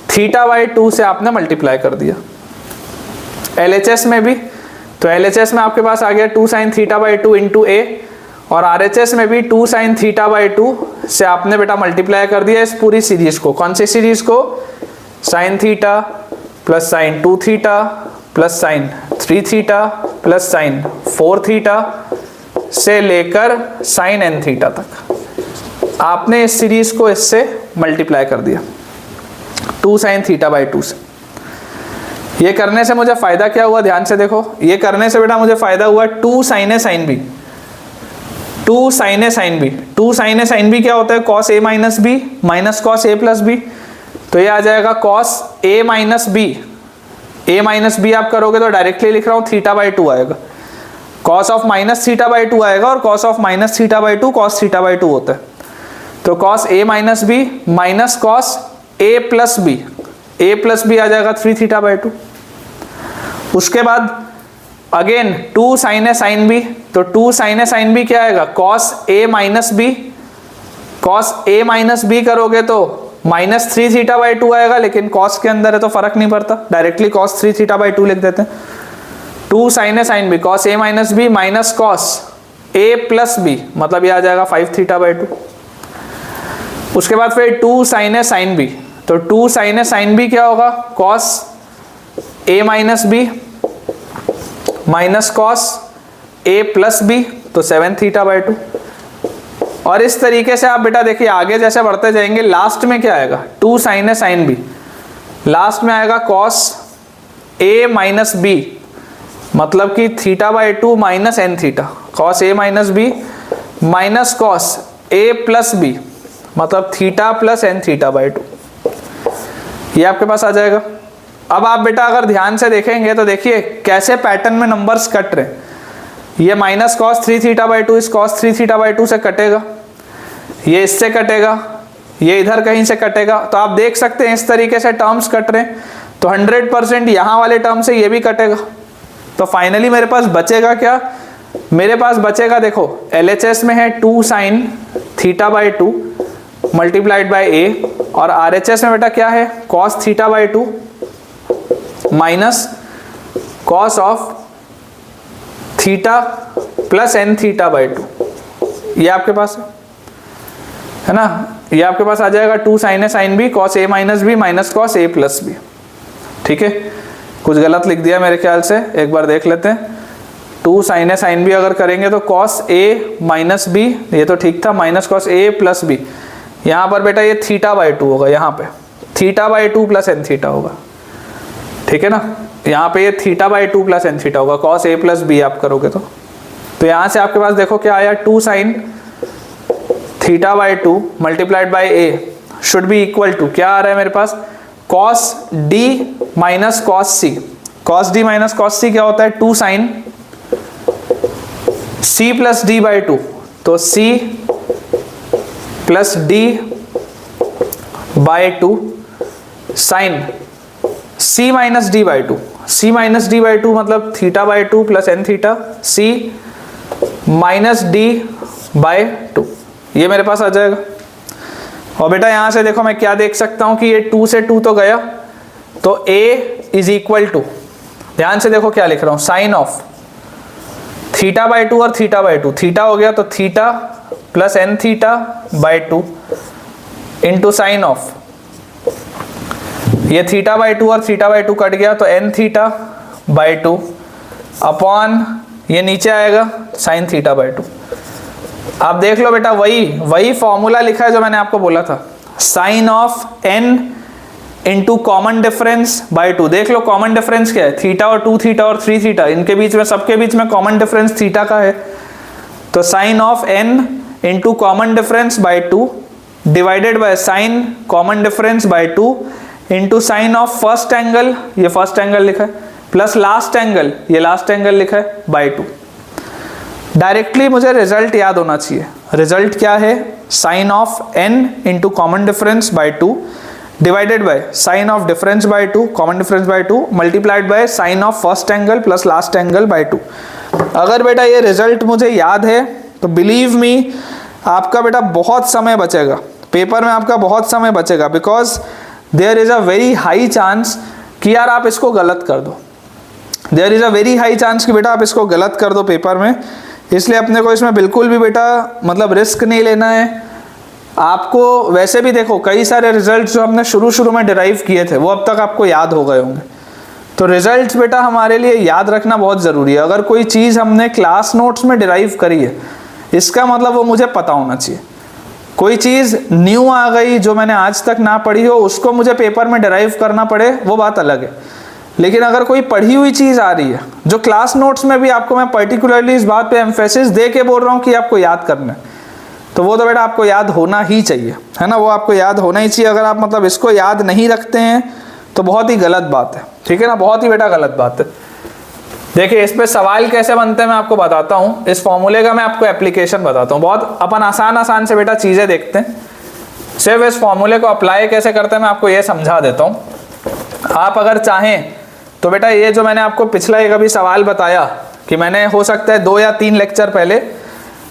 थीटा बाय 2 से आपने मल्टीप्लाई कर दिया। LHS में भी, तो LHS में आपके पास आ गया 2 साइन थीटा बाय 2 इंटू ए, और RHS में भी 2 साइन थीटा बाय 2 से आपने बेटा मल्टीप्लाई कर दिया इस पूरी सीरीज को। कौन सी सीरीज को? Sine theta plus sign 2 theta plus sine 3 theta plus sign 4 theta से लेकर साइन n थीटा तक आपने इस सीरीज को इससे मल्टीप्लाई कर दिया 2 साइन थीटा बाय 2 से। ये करने से मुझे फायदा क्या हुआ, ध्यान से देखो। ये करने से बेटा मुझे फायदा हुआ 2 sine A sine B. 2 sine A sine B, 2 sine A sine B क्या होता है? Cos A minus B minus cos A plus B. तो ये आ जाएगा cos A minus B. A minus B आप करोगे तो डायरेक्टली लिख रहा हूं थीटा बाय 2 आएगा। Cos of minus theta by 2 आएगा, और cos of minus theta by 2 cos theta by 2 होता है। तो cos A minus B minus cos A plus B, A plus B आ जाएगा 3 थीटा बाय 2। उसके बाद again 2 sine A sine B, तो 2 sine A sine B क्या आएगा? Cos A minus B. Cos A minus B करोगे तो minus 3 theta by 2 आएगा, लेकिन कॉस के अंदर है तो फर्क नहीं पड़ता, डायरेक्टली कॉस 3 थीटा बाय 2 लिख देते हैं। 2 sine A sine B cos A minus B minus cos A plus B, मतलब ये आ जाएगा 5 थीटा बाय 2। उसके बाद फिर 2 साइन ए साइन बी, तो 2 साइन ए साइन बी क्या होगा? Cos A minus B minus cos A plus B, तो 7 थीटा बाय 2। और इस तरीके से आप बेटा देखिए आगे जैसे बढ़ते जाएंगे, लास्ट में क्या आएगा? 2 sine A sine B, last में आएगा कॉस ए माइनस बी, मतलब कि theta by 2 minus N theta, cos A minus B minus cos A plus B, मतलब theta plus N theta by 2। ये आपके पास आ जाएगा। अब आप बेटा अगर ध्यान से देखेंगे तो देखिए कैसे पैटर्न में नंबर्स कट रहे हैं। ये माइनस कॉस 3 थीटा बाय 2 इस कॉस 3 थीटा बाय 2 से कटेगा, ये इससे कटेगा, ये इधर कहीं से कटेगा। तो आप देख सकते हैं इस तरीके से टर्म्स कट रहे हैं, तो 100% यहाँ वाले टर्म से ये भी कटेगा। तो फाइनली मेरे पास बचेगा क्या? मेरे पास बचेगा, देखो LHS में है 2 sine theta by 2 multiplied by A, और RHS में बेटा क्या है? Cos theta by 2 minus cos of theta plus N theta by 2। ये आपके पास है ना, ये आपके पास आ जाएगा 2 sine A sine B cos A minus B minus cos A plus B. ठीक है, कुछ गलत लिख दिया मेरे ख्याल से, एक बार देख लेते हैं। 2 साइन ए साइन बी अगर करेंगे तो कॉस ए माइनस बी, ये तो ठीक था, माइनस कॉस ए प्लस बी। यहाँ पर बेटा ये थीटा बाय 2 होगा, यहाँ पे theta by 2 plus N theta होगा। ठीक है ना, यहाँ पे ये theta by 2 plus N theta होगा, कॉस ए प्लस बी आप करोगे तो यहाँ से आपके पास देखो क्या आया? 2 sine theta by 2 multiplied by A should be equal to क्या आ रहा है मेरे पास? Cos D minus cos C. Cos D minus cos C क्या होता है? 2 sine C plus D by 2, तो C plus D by 2 sine C minus D by 2। C minus D by 2 मतलब theta by 2 plus N theta, C minus D by 2, ये मेरे पास आ जाएगा। और बेटा यहां से देखो मैं क्या देख सकता हूं कि ये 2 से 2 तो गया, तो a इज इक्वल टू, ध्यान से देखो क्या लिख रहा हूं, साइन ऑफ थीटा बाय 2 और थीटा बाय 2, थीटा हो गया तो theta plus N theta by 2 into sine of, ये थीटा बाय 2 और थीटा बाय 2 कट गया तो एन थीटा बाय 2 अपॉन ये नीचे आएगा साइन थीटा बाय 2। आप देख लो बेटा वही फॉर्मूला लिखा है जो मैंने आपको बोला था, sine of n into common difference by 2। देख लो कॉमन डिफरेंस क्या है, थीटा और 2 थीटा और 3 थीटा, इनके बीच में सबके बीच में कॉमन डिफरेंस थीटा का है, तो sine of n into common difference by 2 divided by sine common difference by 2 into sine of first angle, ये फर्स्ट एंगल लिखा है, प्लस लास्ट एंगल, ये लास्ट एंगल लिखा है, बाय 2। डायरेक्टली मुझे रिजल्ट याद होना चाहिए। रिजल्ट क्या है? Sine of n into common difference by 2 divided by sine of difference by 2 common difference by 2 multiplied by sine of first angle plus last angle by 2। अगर बेटा ये रिजल्ट मुझे याद है तो बिलीव मी आपका बेटा बहुत समय बचेगा, पेपर में आपका बहुत समय बचेगा, because there is a very high chance कि यार आप इसको गलत कर दो। There is a very high chance कि बेटा आप इसको गलत कर दो पेपर में, इसलिए अपने को इसमें बिल्कुल भी बेटा मतलब रिस्क नहीं लेना है। आपको वैसे भी देखो कई सारे रिजल्ट जो हमने शुरू में डिराइव किए थे वो अब तक आपको याद हो गए होंगे, तो रिजल्ट्स बेटा हमारे लिए याद रखना बहुत ज़रूरी है। अगर कोई चीज़ हमने क्लास नोट्स में डिराइव करी है, इसका मतलब वो मुझे पता होना चाहिए। कोई चीज़ न्यू आ गई जो मैंने आज तक ना पढ़ी हो, उसको मुझे पेपर में डिराइव करना पड़े, वो बात अलग है। लेकिन अगर कोई पढ़ी हुई चीज़ आ रही है जो क्लास नोट्स में भी आपको मैं पर्टिकुलरली इस बात पे एम्फेसिस दे के बोल रहा हूँ कि आपको याद करना है, तो वो तो बेटा आपको याद होना ही चाहिए, है ना, वो आपको याद होना ही चाहिए। अगर आप मतलब इसको याद नहीं रखते हैं तो बहुत ही गलत बात है, ठीक है ना, बहुत ही बेटा गलत बात है। देखिए इस पे सवाल कैसे बनते हैं मैं आपको बताता हूँ, इस फॉर्मूले का मैं आपको एप्लीकेशन बताता हूँ। बहुत अपन आसान से बेटा चीज़ें देखते हैं, सिर्फ इस फॉर्मूले को अप्लाई कैसे करते हैं मैं आपको ये समझा देता हूँ। आप अगर चाहें तो बेटा ये जो मैंने आपको पिछला एक अभी सवाल बताया कि मैंने हो सकता है 2 या 3 लेक्चर पहले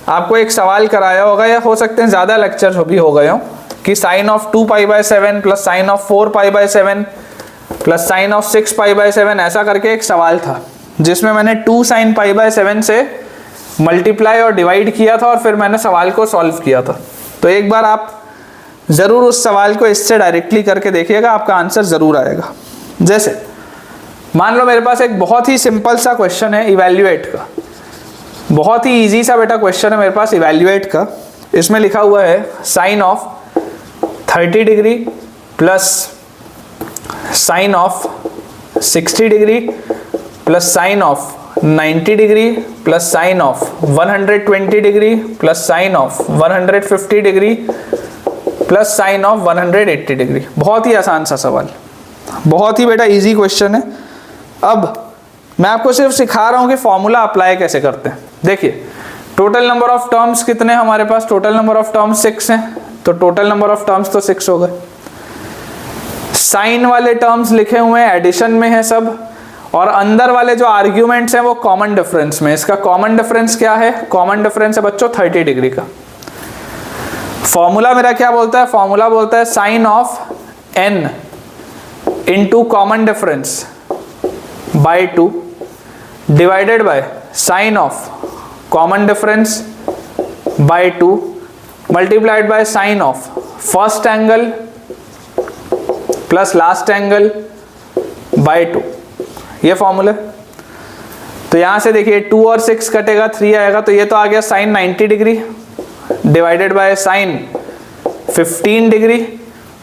आपको एक सवाल कराया होगा, या हो सकते हैं ज़्यादा लेक्चर भी हो गए हों, कि sine of 2π/7 plus sine of 4π/7 plus sine of 6π/7 ऐसा करके एक सवाल था जिसमें मैंने 2 sin π/7 से मल्टीप्लाई और डिवाइड किया था और फिर मैंने सवाल को सॉल्व किया था। तो एक बार आप ज़रूर उस सवाल को इससे डायरेक्टली करके देखिएगा, आपका आंसर ज़रूर आएगा। जैसे मान लो मेरे पास एक बहुत ही सिंपल सा क्वेश्चन है इवैल्यूएट का, बहुत ही इजी सा बेटा क्वेश्चन है मेरे पास इवैल्यूएट का। इसमें लिखा हुआ है sine of 30 degree plus sine of 60 degree plus sine of 90 degree plus sine of 120 degree plus sine of 150 degree plus sine of 180 degree. बहुत ही आसान सा सवाल, बहुत ही बेटा इजी क्वेश्चन है। अब मैं आपको सिर्फ सिखा रहा हूँ कि फॉर्मूला अप्लाई कैसे करते हैं। देखिए टोटल नंबर ऑफ टर्म्स कितने हमारे पास, टोटल नंबर ऑफ टर्म्स 6 हैं, तो टोटल नंबर ऑफ टर्म्स तो 6 हो गए। साइन वाले टर्म्स लिखे हुए हैं, एडिशन में है सब, और अंदर वाले जो आर्ग्यूमेंट्स हैं वो कॉमन डिफरेंस में। इसका कॉमन डिफरेंस क्या है? कॉमन डिफरेंस है बच्चों 30 डिग्री का। फॉर्मूला मेरा क्या बोलता है? फॉर्मूला बोलता है sine of n into common difference by 2 divided by sine of common difference by 2 multiplied by sine of first angle plus last angle by 2। ये फॉर्मूला। तो यहां से देखिए 2 और 6 कटेगा, 3 आएगा, तो ये तो आ गया sine 90 degree divided by sine 15 degree.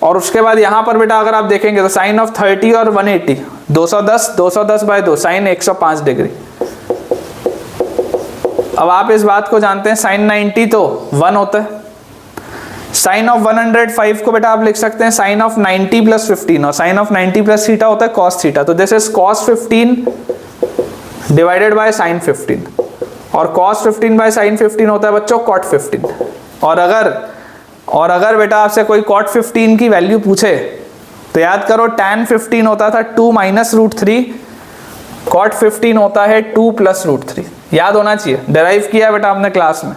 और उसके बाद यहाँ पर बेटा अगर आप देखेंगे तो साइन ऑफ 30 और 180, 210 बाय 2 साइन 105 डिग्री। अब आप इस बात को जानते हैं साइन 90 तो 1 होता है, साइन ऑफ 105 को बेटा आप लिख सकते हैं साइन ऑफ 90 प्लस 15, और साइन ऑफ 90 प्लस थीटा होता है कॉस थीटा। तो this is cos 15 divided by sine 15, और कॉस 15 बाय साइन 15 होता है बच्चों कॉट 15। और अगर बेटा आपसे कोई कॉट 15 की वैल्यू पूछे तो याद करो tan 15 होता था 2 माइनस √3, कॉट 15 होता है 2 प्लस √3। याद होना चाहिए, डेराइव किया है बेटा आपने क्लास में।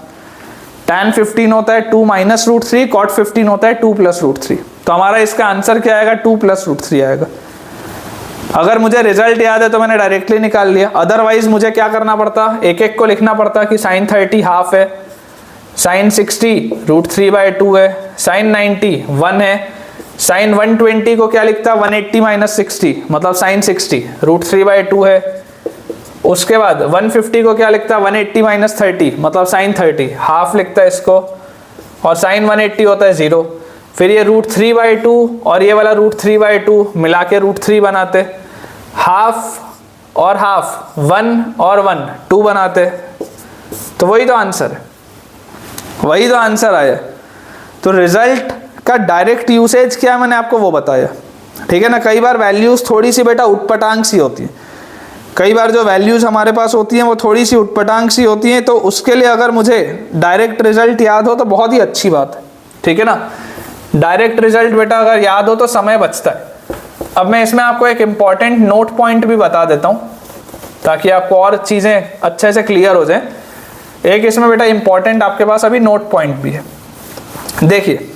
tan 15 होता है 2 माइनस √3, कॉट 15 होता है 2 प्लस √3। तो हमारा इसका आंसर क्या आएगा? 2 प्लस √3 आएगा। अगर मुझे रिजल्ट याद है तो मैंने डायरेक्टली निकाल लिया, अदरवाइज मुझे क्या करना पड़ता? एक एक को लिखना पड़ता कि साइन 30 हाफ है, साइन 60 √3/2 है, साइन 90 1 है, साइन 120 को क्या लिखता? 180 माइनस 60 मतलब साइन 60 √3/2 है। उसके बाद 150 को क्या लिखता? 180 माइनस 30 मतलब साइन 30, हाफ लिखता है इसको, और साइन 180 होता है 0। फिर ये √3/2 और ये वाला √3/2 मिला के √3 बनाते, हाफ और हाफ 1 और 1 2 बनाते, तो वही तो आंसर है, वही तो आंसर आया। तो रिजल्ट का डायरेक्ट यूसेज क्या है मैंने आपको वो बताया, ठीक है ना। कई बार वैल्यूज़ थोड़ी सी बेटा उटपटांग सी होती है, कई बार जो वैल्यूज़ हमारे पास होती हैं वो थोड़ी सी उटपटांग सी होती हैं, तो उसके लिए अगर मुझे डायरेक्ट रिजल्ट याद हो तो बहुत ही अच्छी बात है, ठीक है ना। डायरेक्ट रिजल्ट बेटा अगर याद हो तो समय बचता है। अब मैं इसमें आपको एक इम्पॉर्टेंट नोट पॉइंट भी बता देता हूँ ताकि आपको और चीज़ें अच्छे से क्लियर हो जाए। एक इसमें बेटा इम्पॉर्टेंट आपके पास अभी नोट पॉइंट भी है। देखिए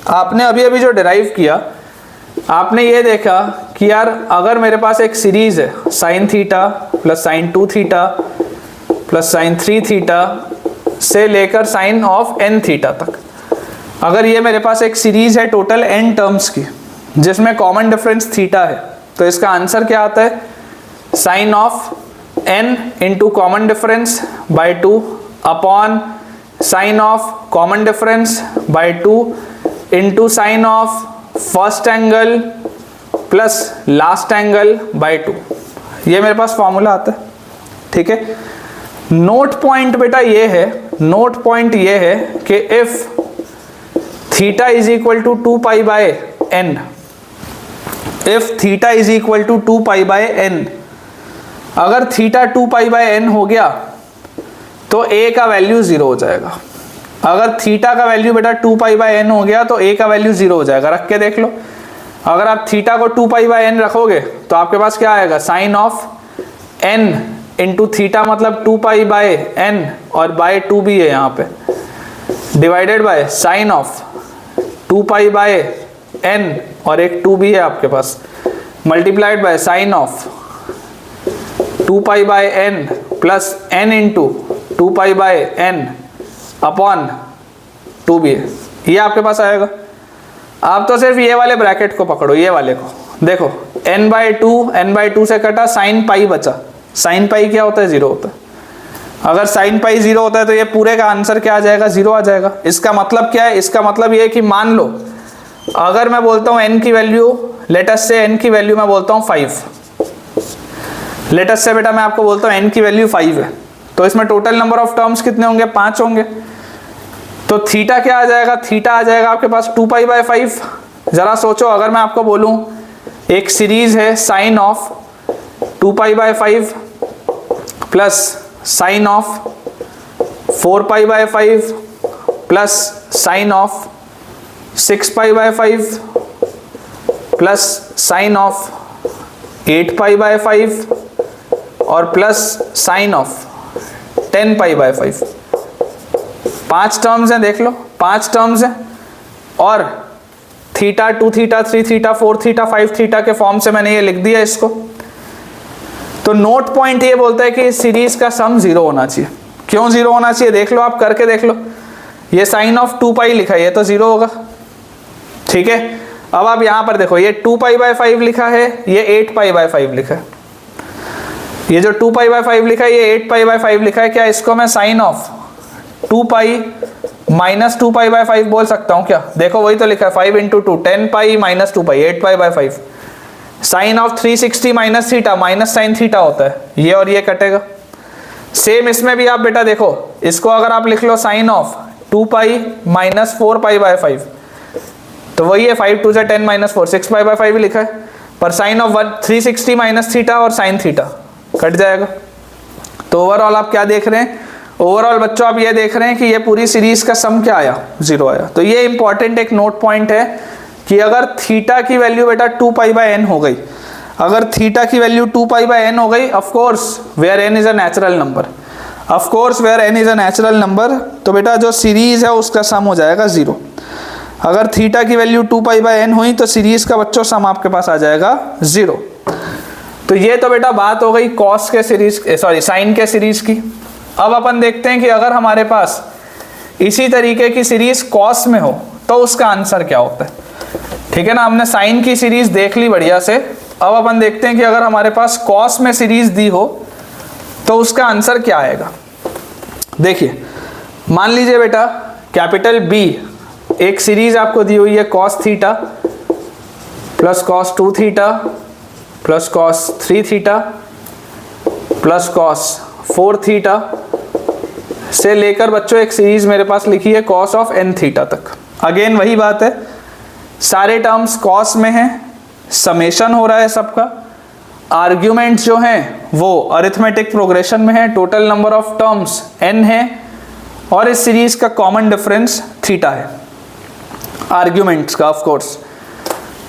आपने अभी अभी जो डिराइव किया, आपने ये देखा कि यार अगर मेरे पास एक सीरीज है sine theta plus sign 2 theta plus sine 3 theta से लेकर साइन ऑफ n थीटा तक, अगर ये मेरे पास एक सीरीज है टोटल n टर्म्स की जिसमें कॉमन डिफरेंस थीटा है, तो इसका आंसर क्या आता है, sine of n into common difference by 2 upon sine of common difference by 2 into sine of first angle plus last angle by 2। ये मेरे पास फॉर्मूला आता है, ठीक है। नोट पॉइंट बेटा ये है, नोट पॉइंट ये है कि if theta is equal to 2 pi by n, if theta is equal to 2 pi by n, अगर थीटा 2 पाई बाय n हो गया तो a का वैल्यू 0 हो जाएगा। अगर थीटा का वैल्यू बेटा 2 पाई बाय n हो गया तो a का वैल्यू 0 हो जाएगा। रख के देख लो, अगर आप थीटा को 2 पाई बाय n रखोगे तो आपके पास क्या आएगा, sine of n into theta मतलब 2 पाई बाय n और बाय 2 भी है यहाँ पे, divided by sine of 2 pi by n और एक 2 भी है आपके पास, multiplied by sine of 2 pi by n plus n into 2 pi by n upon 2 भी है, ये आपके पास आएगा। आप तो सिर्फ ये वाले ब्रैकेट को पकड़ो, ये वाले को देखो, n बाई 2 से कटा, साइन पाई बचा। साइन पाई क्या होता है, 0 होता है। अगर साइन पाई 0 होता है तो ये पूरे का आंसर क्या आ जाएगा, 0 आ जाएगा। इसका मतलब क्या है, इसका मतलब ये है कि मान लो अगर मैं बोलता हूँ n की वैल्यू, लेट अस से n की वैल्यू मैं बोलता हूँ 5, लेट अस से बेटा मैं आपको बोलता हूँ n की वैल्यू 5 है, तो इसमें टोटल नंबर ऑफ टर्म्स कितने होंगे, 5 होंगे। तो थीटा क्या आ जाएगा, थीटा आ जाएगा आपके पास 2 पाई बाय 5। जरा सोचो, अगर मैं आपको बोलूं एक सीरीज है sine of 2 pi by 5 plus sine of 4 pi by 5 plus sine of 6 pi by 5 plus sine of 8 pi by 5 और plus sine of 10 pi by 5। 5 terms हैं, देख लो 5 टर्म्स हैं, और theta 2 theta 3 theta 4 theta 5 theta के form से मैंने ये लिख दिया इसको। तो नोट पॉइंट ये बोलता है कि इस सीरीज का सम 0 होना चाहिए। क्यों 0 होना चाहिए, देख लो, आप करके देख लो। ये साइन ऑफ 2 पाई लिखा है, ये तो 0 होगा, ठीक है। अब आप यहाँ पर देखो, ये 2 पाई बाय 5 लिखा है, ये 8 पाई बाय 5 लिखा है। ये जो 2 पाई बाय 5 लिखा है, ये 8 पाई बाय 5 लिखा है। क्या इसको मैं sine of 2 pi minus 2 pi by 5 बोल सकता हूँ क्या, देखो वही तो लिखा है, 5 into 2 10 pi minus 2 pi 8 pi by 5। Sine of 360 minus theta minus sine theta होता है, ये और ये कटेगा। सेम इसमें भी आप बेटा देखो, इसको अगर आप लिख लो sine of 2 pi minus 4 pi by 5, तो वही है 5 2 से 10 माइनस 4 6 पाई बाय 5 लिखा है, पर साइन ऑफ 360 माइनस थीटा और साइन थीटा कट जाएगा। तो ओवरऑल आप क्या देख रहे हैं, ओवरऑल बच्चों आप ये देख रहे हैं कि ये पूरी सीरीज का सम क्या आया, 0 आया। तो ये इंपॉर्टेंट एक नोट पॉइंट है कि अगर थीटा की वैल्यू बेटा 2 पाई बाय n हो गई, अगर थीटा की वैल्यू 2 पाई बाय n हो गई, of course where n is a natural number, of course where n is a natural number, तो बेटा जो सीरीज है उसका सम हो जाएगा 0। अगर थीटा की वैल्यू 2 पाई बाय n हुई तो सीरीज का बच्चों सम आपके पास आ जाएगा 0। तो ये तो बेटा बात हो गई कॉस के सीरीज, सॉरी साइन के सीरीज की। अब अपन देखते हैं कि अगर हमारे पास इसी तरीके की सीरीज कॉस में हो तो उसका आंसर क्या होता है, ठीक है ना। हमने साइन की सीरीज देख ली बढ़िया से, अब अपन देखते हैं कि अगर हमारे पास कॉस में सीरीज दी हो तो उसका आंसर क्या आएगा। देखिए मान लीजिए बेटा कैपिटल B एक सीरीज आपको दी हुई है cos theta plus cos 2 theta plus cos 3 theta plus cos 4 theta से लेकर बच्चों एक सीरीज मेरे पास लिखी है कॉस ऑफ n थीटा तक। अगेन वही बात है, सारे टर्म्स कॉस में हैं, समेशन हो रहा है सबका, आर्ग्यूमेंट जो हैं वो अरिथमेटिक प्रोग्रेशन में है, total number of terms n है और इस सीरीज का कॉमन डिफरेंस थीटा है आर्ग्यूमेंट्स का ऑफ कोर्स।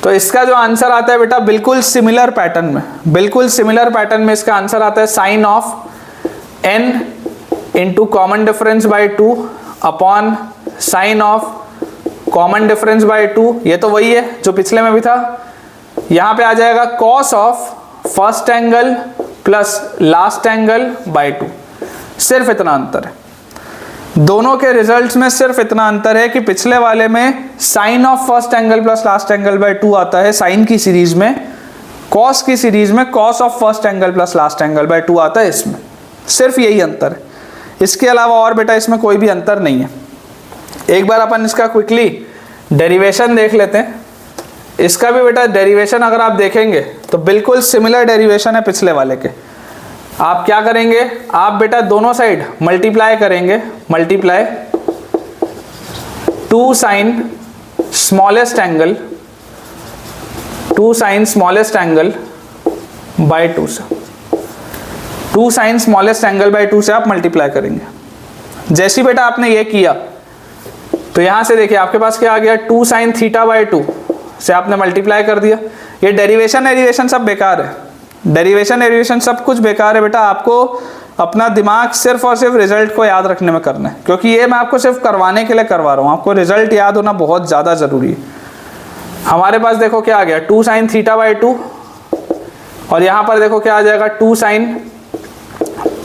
तो इसका जो आंसर आता है बेटा बिल्कुल सिमिलर पैटर्न में, बिल्कुल सिमिलर पैटर्न में इसका आंसर आता है sine of n into common difference by 2 upon sine of common difference by 2। ये तो वही है जो पिछले में भी था। यहाँ पे आ जाएगा cos of first angle plus last angle by 2। सिर्फ इतना अंतर है, दोनों के रिजल्ट्स में सिर्फ इतना अंतर है कि पिछले वाले में sine of first angle plus last angle by 2 आता है साइन की सीरीज में, कॉस की सीरीज में cos of first angle plus last angle by 2 आता है इसमें। सिर्फ यही अंतर है, इसके अलावा और बेटा इसमें कोई भी अंतर नहीं है। एक बार अपन इसका क्विकली डेरिवेशन देख लेते हैं। इसका भी बेटा डेरिवेशन अगर आप देखेंगे तो बिल्कुल सिमिलर डेरिवेशन है पिछले वाले के। आप क्या करेंगे, आप बेटा दोनों साइड मल्टीप्लाई करेंगे, multiply 2 sine smallest angle, 2 sine smallest angle by 2 से, 2 साइन स्मॉलेस्ट एंगल बाई 2 से आप मल्टीप्लाई करेंगे। जैसे ही बेटा आपने ये किया तो यहां से देखिए आपके पास क्या आ गया, 2 साइन थीटा बाई 2 से आपने मल्टीप्लाई कर दिया। ये डेरिवेशन सब बेकार है, डेरिवेशन सब कुछ बेकार है बेटा। आपको अपना दिमाग सिर्फ और सिर्फ रिजल्ट को याद रखने में करना है, क्योंकि ये मैं आपको सिर्फ करवाने के लिए करवा रहा हूँ। आपको रिजल्ट याद होना बहुत ज़्यादा ज़रूरी है। हमारे पास देखो क्या आ गया, 2 साइन थीटा बाई 2 और यहाँ पर देखो क्या आ जाएगा, 2 साइन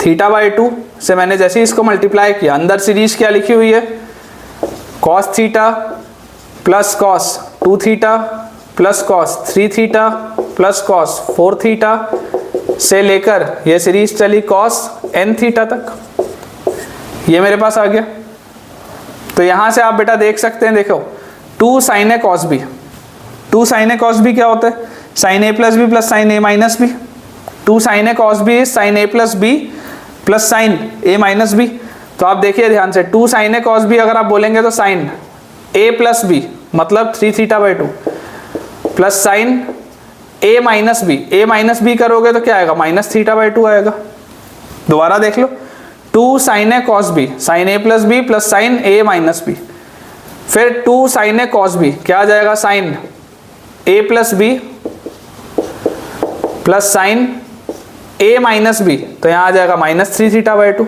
थीटा बाई 2 से मैंने जैसे ही इसको मल्टीप्लाई किया, अंदर सीरीज क्या लिखी हुई है, cos theta plus cos 2 theta plus cos 3 theta plus cos 4 theta से लेकर ये सीरीज चली कॉस n थीटा तक, ये मेरे पास आ गया। तो यहाँ से आप बेटा देख सकते हैं, देखो 2 साइन ए कॉस बी, 2 साइन ए कॉस बी क्या होता है, sign A plus B plus sine A minus B. 2 sine A cos B sign A plus B plus sine A minus B. तो आप देखिए ध्यान से, 2 साइन ए कॉस बी अगर आप बोलेंगे तो साइन ए प्लस बी मतलब 3 theta by 2 plus sine A minus B करोगे तो क्या आएगा, माइनस थीटा बाई 2 आएगा। दोबारा देख लो, 2 sine A cos B sign A plus B plus sine A minus B, फिर 2 साइन ए कॉस बी क्या आ जाएगा, sign A plus B plus sine A minus B, तो यहाँ आ जाएगा माइनस 3 थीटा बाई 2,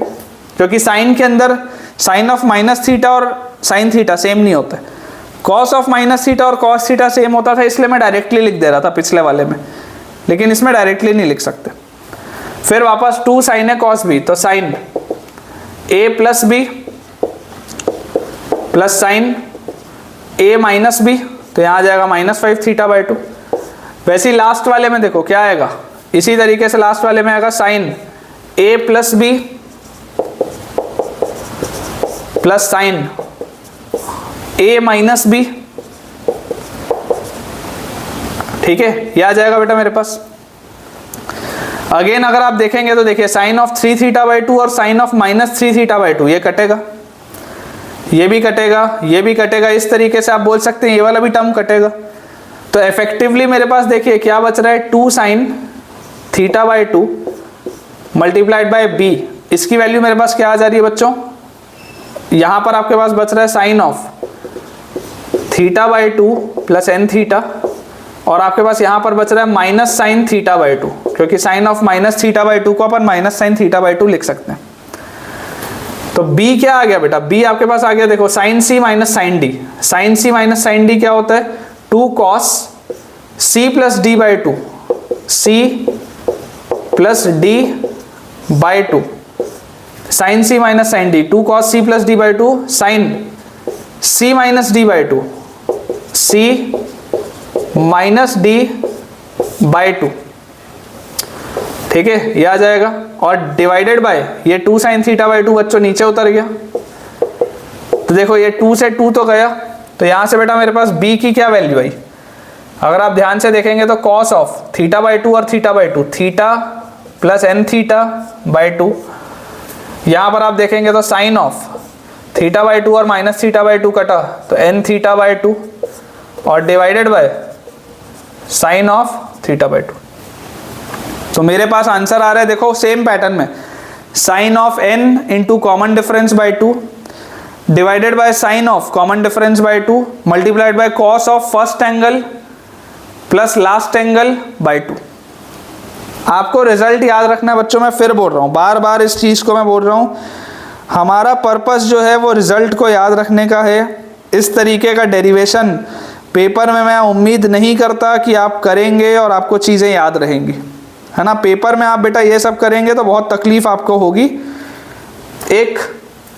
क्योंकि साइन के अंदर साइन ऑफ माइनस थीटा और साइन थीटा सेम नहीं होता है। कॉस ऑफ माइनस थीटा और कॉस थीटा सेम होता था, इसलिए मैं डायरेक्टली लिख दे रहा था पिछले वाले में, लेकिन इसमें डायरेक्टली नहीं लिख सकते। फिर वापस 2 साइन ए कॉस बी, तो sign A plus B plus sine A minus B, तो यहाँ आ जाएगा माइनस 5 थीटा बाई 2। वैसे ही लास्ट वाले में देखो क्या आएगा, इसी तरीके से लास्ट वाले में आएगा sign A plus B plus sine A minus B, ठीक है, ये आ जाएगा बेटा मेरे पास। अगेन अगर आप देखेंगे तो देखिए साइन ऑफ 3 थीटा बाई 2 और sine of minus 3 theta by 2, ये कटेगा, ये भी कटेगा, ये भी कटेगा। इस तरीके से आप बोल सकते हैं ये वाला भी टर्म कटेगा। तो इफेक्टिवली मेरे पास देखिए क्या बच रहा है, 2 sine theta by 2 multiplied by B, इसकी वैल्यू मेरे पास क्या आ जा रही है बच्चों, यहाँ पर आपके पास बच रहा है sine of theta by 2 plus N theta, और आपके पास यहाँ पर बच रहा है माइनस साइन थीटा बाई 2, क्योंकि sine of minus theta by 2 को अपन माइनस साइन थीटा बाई 2 लिख सकते हैं। तो b क्या आ गया बेटा, b आपके पास आ गया, देखो sine c minus sine D, sine c minus sine D क्या होता है, 2 cos c plus D by 2, c plus D by 2, sine c minus sine D, 2 cos c plus D by 2 sine c minus D by 2, c minus D by 2, ठीक है, ये आ जाएगा। और divided bye ये 2 sine theta by 2 बच्चों नीचे उतर गया, तो देखो ये 2 से 2 तो गया, तो यहां से बेटा मेरे पास b की क्या वैल्यू आई, अगर आप ध्यान से देखेंगे तो कॉस ऑफ थीटा बाई 2 और theta by 2, theta plus N theta by 2, यहां पर आप देखेंगे तो साइन ऑफ थीटा बाई 2 और माइनस थीटा बाई 2 कटा, तो एन थीटा बाई 2 और divided by sine of theta by 2। तो मेरे पास आंसर आ रहा है, देखो सेम पैटर्न में, sine of n into common difference by 2 divided by sine of common difference by 2 multiplied by cos of first angle plus last angle by 2। आपको result याद रखना है बच्चों, मैं फिर बोल रहा हूँ, बार बार इस चीज़ को मैं बोल रहा हूँ, हमारा पर्पस जो है वो रिजल्ट को याद रखने का है। इस तरीके का डेरिवेशन पेपर में मैं उम्मीद नहीं करता कि आप करेंगे और आपको चीज़ें याद रहेंगी, है ना। पेपर में आप बेटा ये सब करेंगे तो बहुत तकलीफ आपको होगी। एक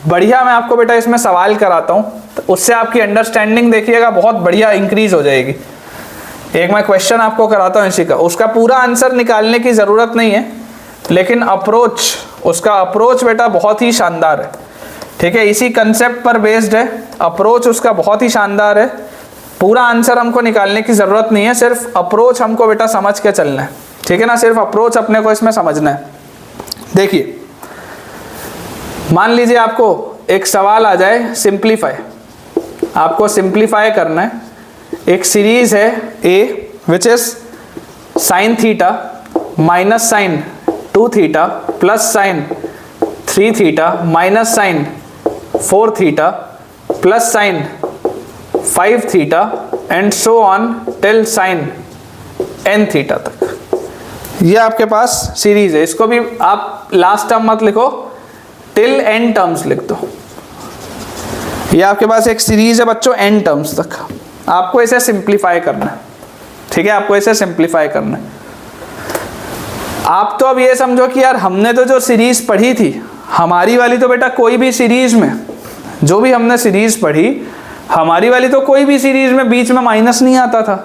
बढ़िया मैं आपको बेटा इसमें सवाल कराता हूँ, तो उससे आपकी अंडरस्टैंडिंग देखिएगा बहुत बढ़िया इंक्रीज हो जाएगी। एक मैं क्वेश्चन आपको कराता हूँ इसी का, उसका पूरा आंसर निकालने की ज़रूरत नहीं है, लेकिन अप्रोच, उसका अप्रोच बेटा बहुत ही शानदार है, ठीक है। इसी कंसेप्ट पर बेस्ड है, अप्रोच उसका बहुत ही शानदार है। पूरा आंसर हमको निकालने की ज़रूरत नहीं है, सिर्फ अप्रोच हमको बेटा समझ के चलना है, ठीक है ना। सिर्फ अप्रोच अपने को इसमें समझना है। देखिए, मान लीजिए आपको एक सवाल आ जाए सिंप्लीफाई, आपको सिंप्लीफाई करना है। एक सीरीज है a which is sine theta minus sine 2 theta plus sine 3 theta minus sine 4 theta plus sine 5 theta and so on till sine n theta तक। ये आपके पास सीरीज है। इसको भी आप लास्ट टर्म मत लिखो, टिल n टर्म्स लिख दो। ये आपके पास एक सीरीज है बच्चों n टर्म्स तक। आपको इसे सिंप्लीफाई करना है, ठीक है, आपको इसे सिंप्लीफाई करना है। आप तो अब ये समझो कि यार हमने तो जो सीरीज पढ़ी थी, हमारी वाली तो बेटा कोई भी सीरीज में, जो भी हमने सीरीज पढ़ी, हमारी वाली तो कोई भी सीरीज में बीच में माइनस नहीं आता था।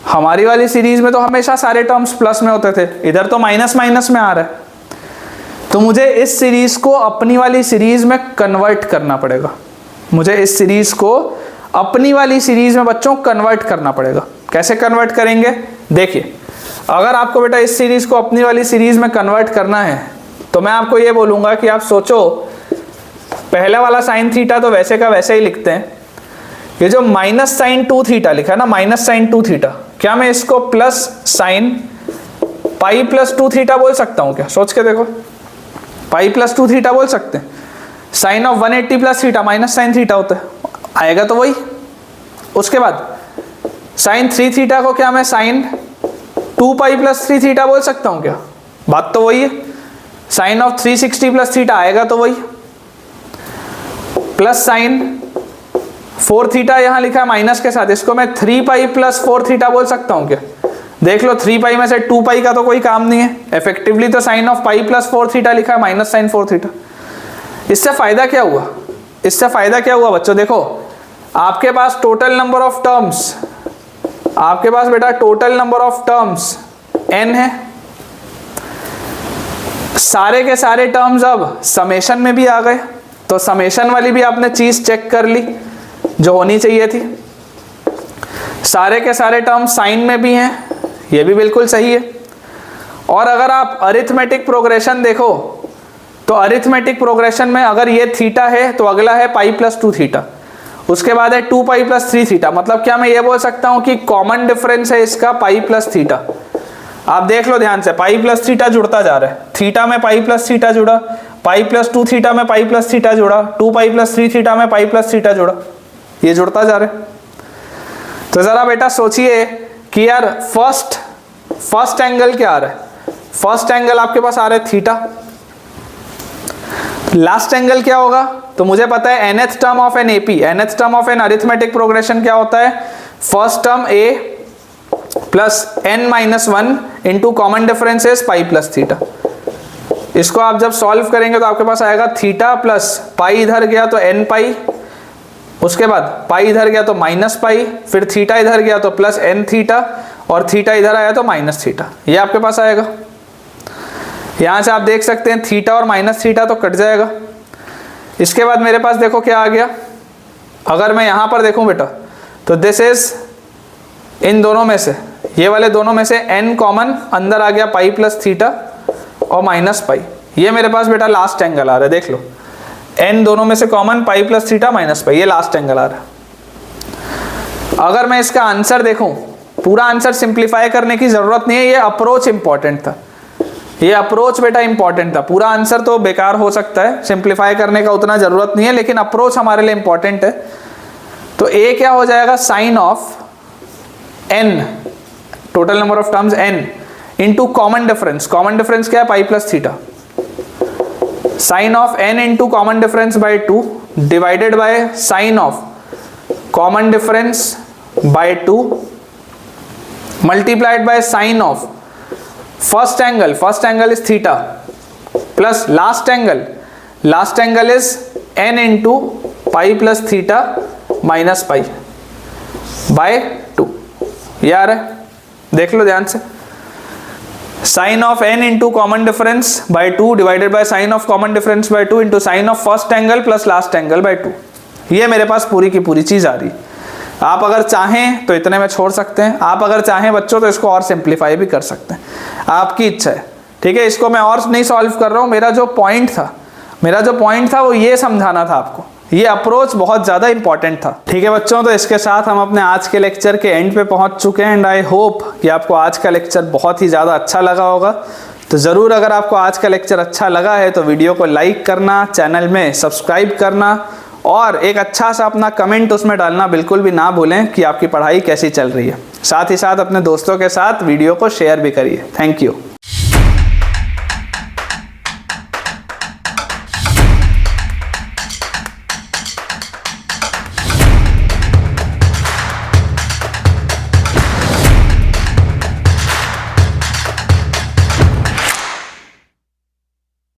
हमारी वाली सीरीज में तो हमेशा सारे टर्म्स प्लस में होते थे, इधर तो माइनस माइनस में आ रहा है। तो मुझे इस सीरीज को अपनी वाली सीरीज में कन्वर्ट करना पड़ेगा। मुझे इस सीरीज को अपनी वाली सीरीज में बच्चों कन्वर्ट करना पड़ेगा। कैसे कन्वर्ट करेंगे? देखिए, अगर आपको बेटा इस सीरीज को अपनी वाली सीरीज में कन्वर्ट करना है तो मैं आपको ये बोलूँगा कि आप सोचो, पहले वाला साइन थीटा तो वैसे का वैसे ही लिखते हैं। ये जो माइनस साइन 2 थीटा लिखा है ना, माइनस साइन 2 थीटा, क्या मैं इसको plus sine pi plus 2 theta बोल सकता हूँ क्या? सोच के देखो, पाई प्लस 2 थीटा बोल सकते हैं। Sine of 180 plus theta minus sine theta होता है, आएगा तो वही। उसके बाद साइन 3 थीटा को क्या मैं साइन 2 पाई प्लस 3 थीटा बोल सकता हूँ क्या? बात तो वही है। साइन ऑफ 360 प्लस थीटा आएगा तो वही। प्लस साइन 4 थीटा यहाँ लिखा है माइनस के साथ, इसको मैं 3 पाई प्लस 4 थीटा बोल सकता हूँ क्या? देख लो, 3 पाई में से 2 पाई का तो कोई काम नहीं है। इफेक्टिवली तो sine of pi plus 4 theta लिखा है माइनस साइन 4 थीटा। इससे फायदा क्या हुआ? इससे फायदा क्या हुआ बच्चों? देखो, आपके पास टोटल नंबर ऑफ टर्म्स, आपके पास बेटा total number of terms n है। सारे के सारे टर्म्स अब समेशन में भी आ गए, तो समेशन वाली भी आपने चीज चेक कर ली जो होनी चाहिए थी। सारे के सारे टर्म्स साइन में भी हैं, ये भी बिल्कुल सही है। और अगर आप अरिथमेटिक प्रोग्रेशन देखो तो अरिथमेटिक प्रोग्रेशन में अगर ये थीटा है तो अगला है पाई प्लस 2 थीटा, उसके बाद है 2 पाई प्लस 3 थीटा। मतलब क्या मैं ये बोल सकता हूँ कि कॉमन डिफरेंस है इसका पाई प्लस थीटा। आप देख लो ध्यान से, पाई प्लस थीटा जुड़ता जा रहा है, थीटा में पाई प्लस थीटा जुड़ा, पाई प्लस 2 थीटा में पाई प्लस थीटा जुड़ा, 2 पाई प्लस 3 थीटा में पाई प्लस थीटा जुड़ा, ये जुड़ता जा रहा है। तो जरा बेटा सोचिए कि यार फर्स्ट एंगल क्या आ रहा है? फर्स्ट एंगल आपके पास आ रहा है थीटा। लास्ट एंगल क्या होगा? तो मुझे पता है nth term of an AP, nth term of an arithmetic progression क्या होता है? First term a plus n minus 1 into common difference is pi plus theta. इसको आप जब सॉल्व करेंगे तो आपके पास आएगा थीटा प्लस पाई इधर गया तो n पाई, उसके बाद पाई इधर गया तो माइनस पाई, फिर थीटा इधर गया तो प्लस n थीटा, और थीटा इधर आया तो माइनस थीटा। ये आपके पास आएगा। यहाँ से आप देख सकते हैं थीटा और माइनस थीटा तो कट जाएगा। इसके बाद मेरे पास देखो क्या आ गया, अगर मैं यहाँ पर देखूँ बेटा तो दिस इज, इन दोनों में से, ये वाले दोनों में से n कॉमन अंदर आ गया पाई प्लस थीटा और माइनस पाई। ये मेरे पास बेटा लास्ट एंगल आ रहा है, देख लो, n दोनों में से कॉमन पाई प्लस थीटा माइनस पाई, ये लास्ट एंगल आ रहा है। अगर मैं इसका आंसर देखूं, पूरा आंसर सिंप्लीफाई करने की जरूरत नहीं है, ये अप्रोच इंपॉर्टेंट था, ये अप्रोच बेटा इंपॉर्टेंट था। पूरा आंसर तो बेकार हो सकता है, सिंप्लीफाई करने का उतना जरूरत नहीं है, लेकिन अप्रोच हमारे लिए इंपॉर्टेंट है। तो ए क्या हो जाएगा, sine of n, total number of terms n, into common difference. Common difference क्या है, pi plus theta. Sine of n into common difference by 2 divided by sine of common difference by 2 multiplied by sine of first angle is theta plus last angle is n into pi plus theta minus pi by 2। यार है, देख लो ध्यान से, sine of n into common difference by 2 divided by sine of common difference by 2 into sine of first angle plus last angle by 2। ये मेरे पास पूरी की पूरी चीज आ रही। आप अगर चाहें तो इतने में छोड़ सकते हैं, आप अगर चाहें बच्चों तो इसको और सिंप्लीफाई भी कर सकते हैं, आपकी इच्छा है। ठीक है, इसको मैं और नहीं सॉल्व कर रहा हूं, मेरा जो पॉइंट था वो ये समझाना था आपको, ये अप्रोच बहुत ज़्यादा इंपॉर्टेंट था। ठीक है बच्चों, तो इसके साथ हम अपने आज के लेक्चर के एंड पे पहुंच चुके हैं एंड आई होप कि आपको आज का लेक्चर बहुत ही ज़्यादा अच्छा लगा होगा। तो ज़रूर अगर आपको आज का लेक्चर अच्छा लगा है तो वीडियो को लाइक करना, चैनल में सब्सक्राइब करना और एक अच्छा सा अपना कमेंट उसमें डालना बिल्कुल भी ना भूलें कि आपकी पढ़ाई कैसी चल रही है। साथ ही साथ अपने दोस्तों के साथ वीडियो को शेयर भी करिए। Thank you.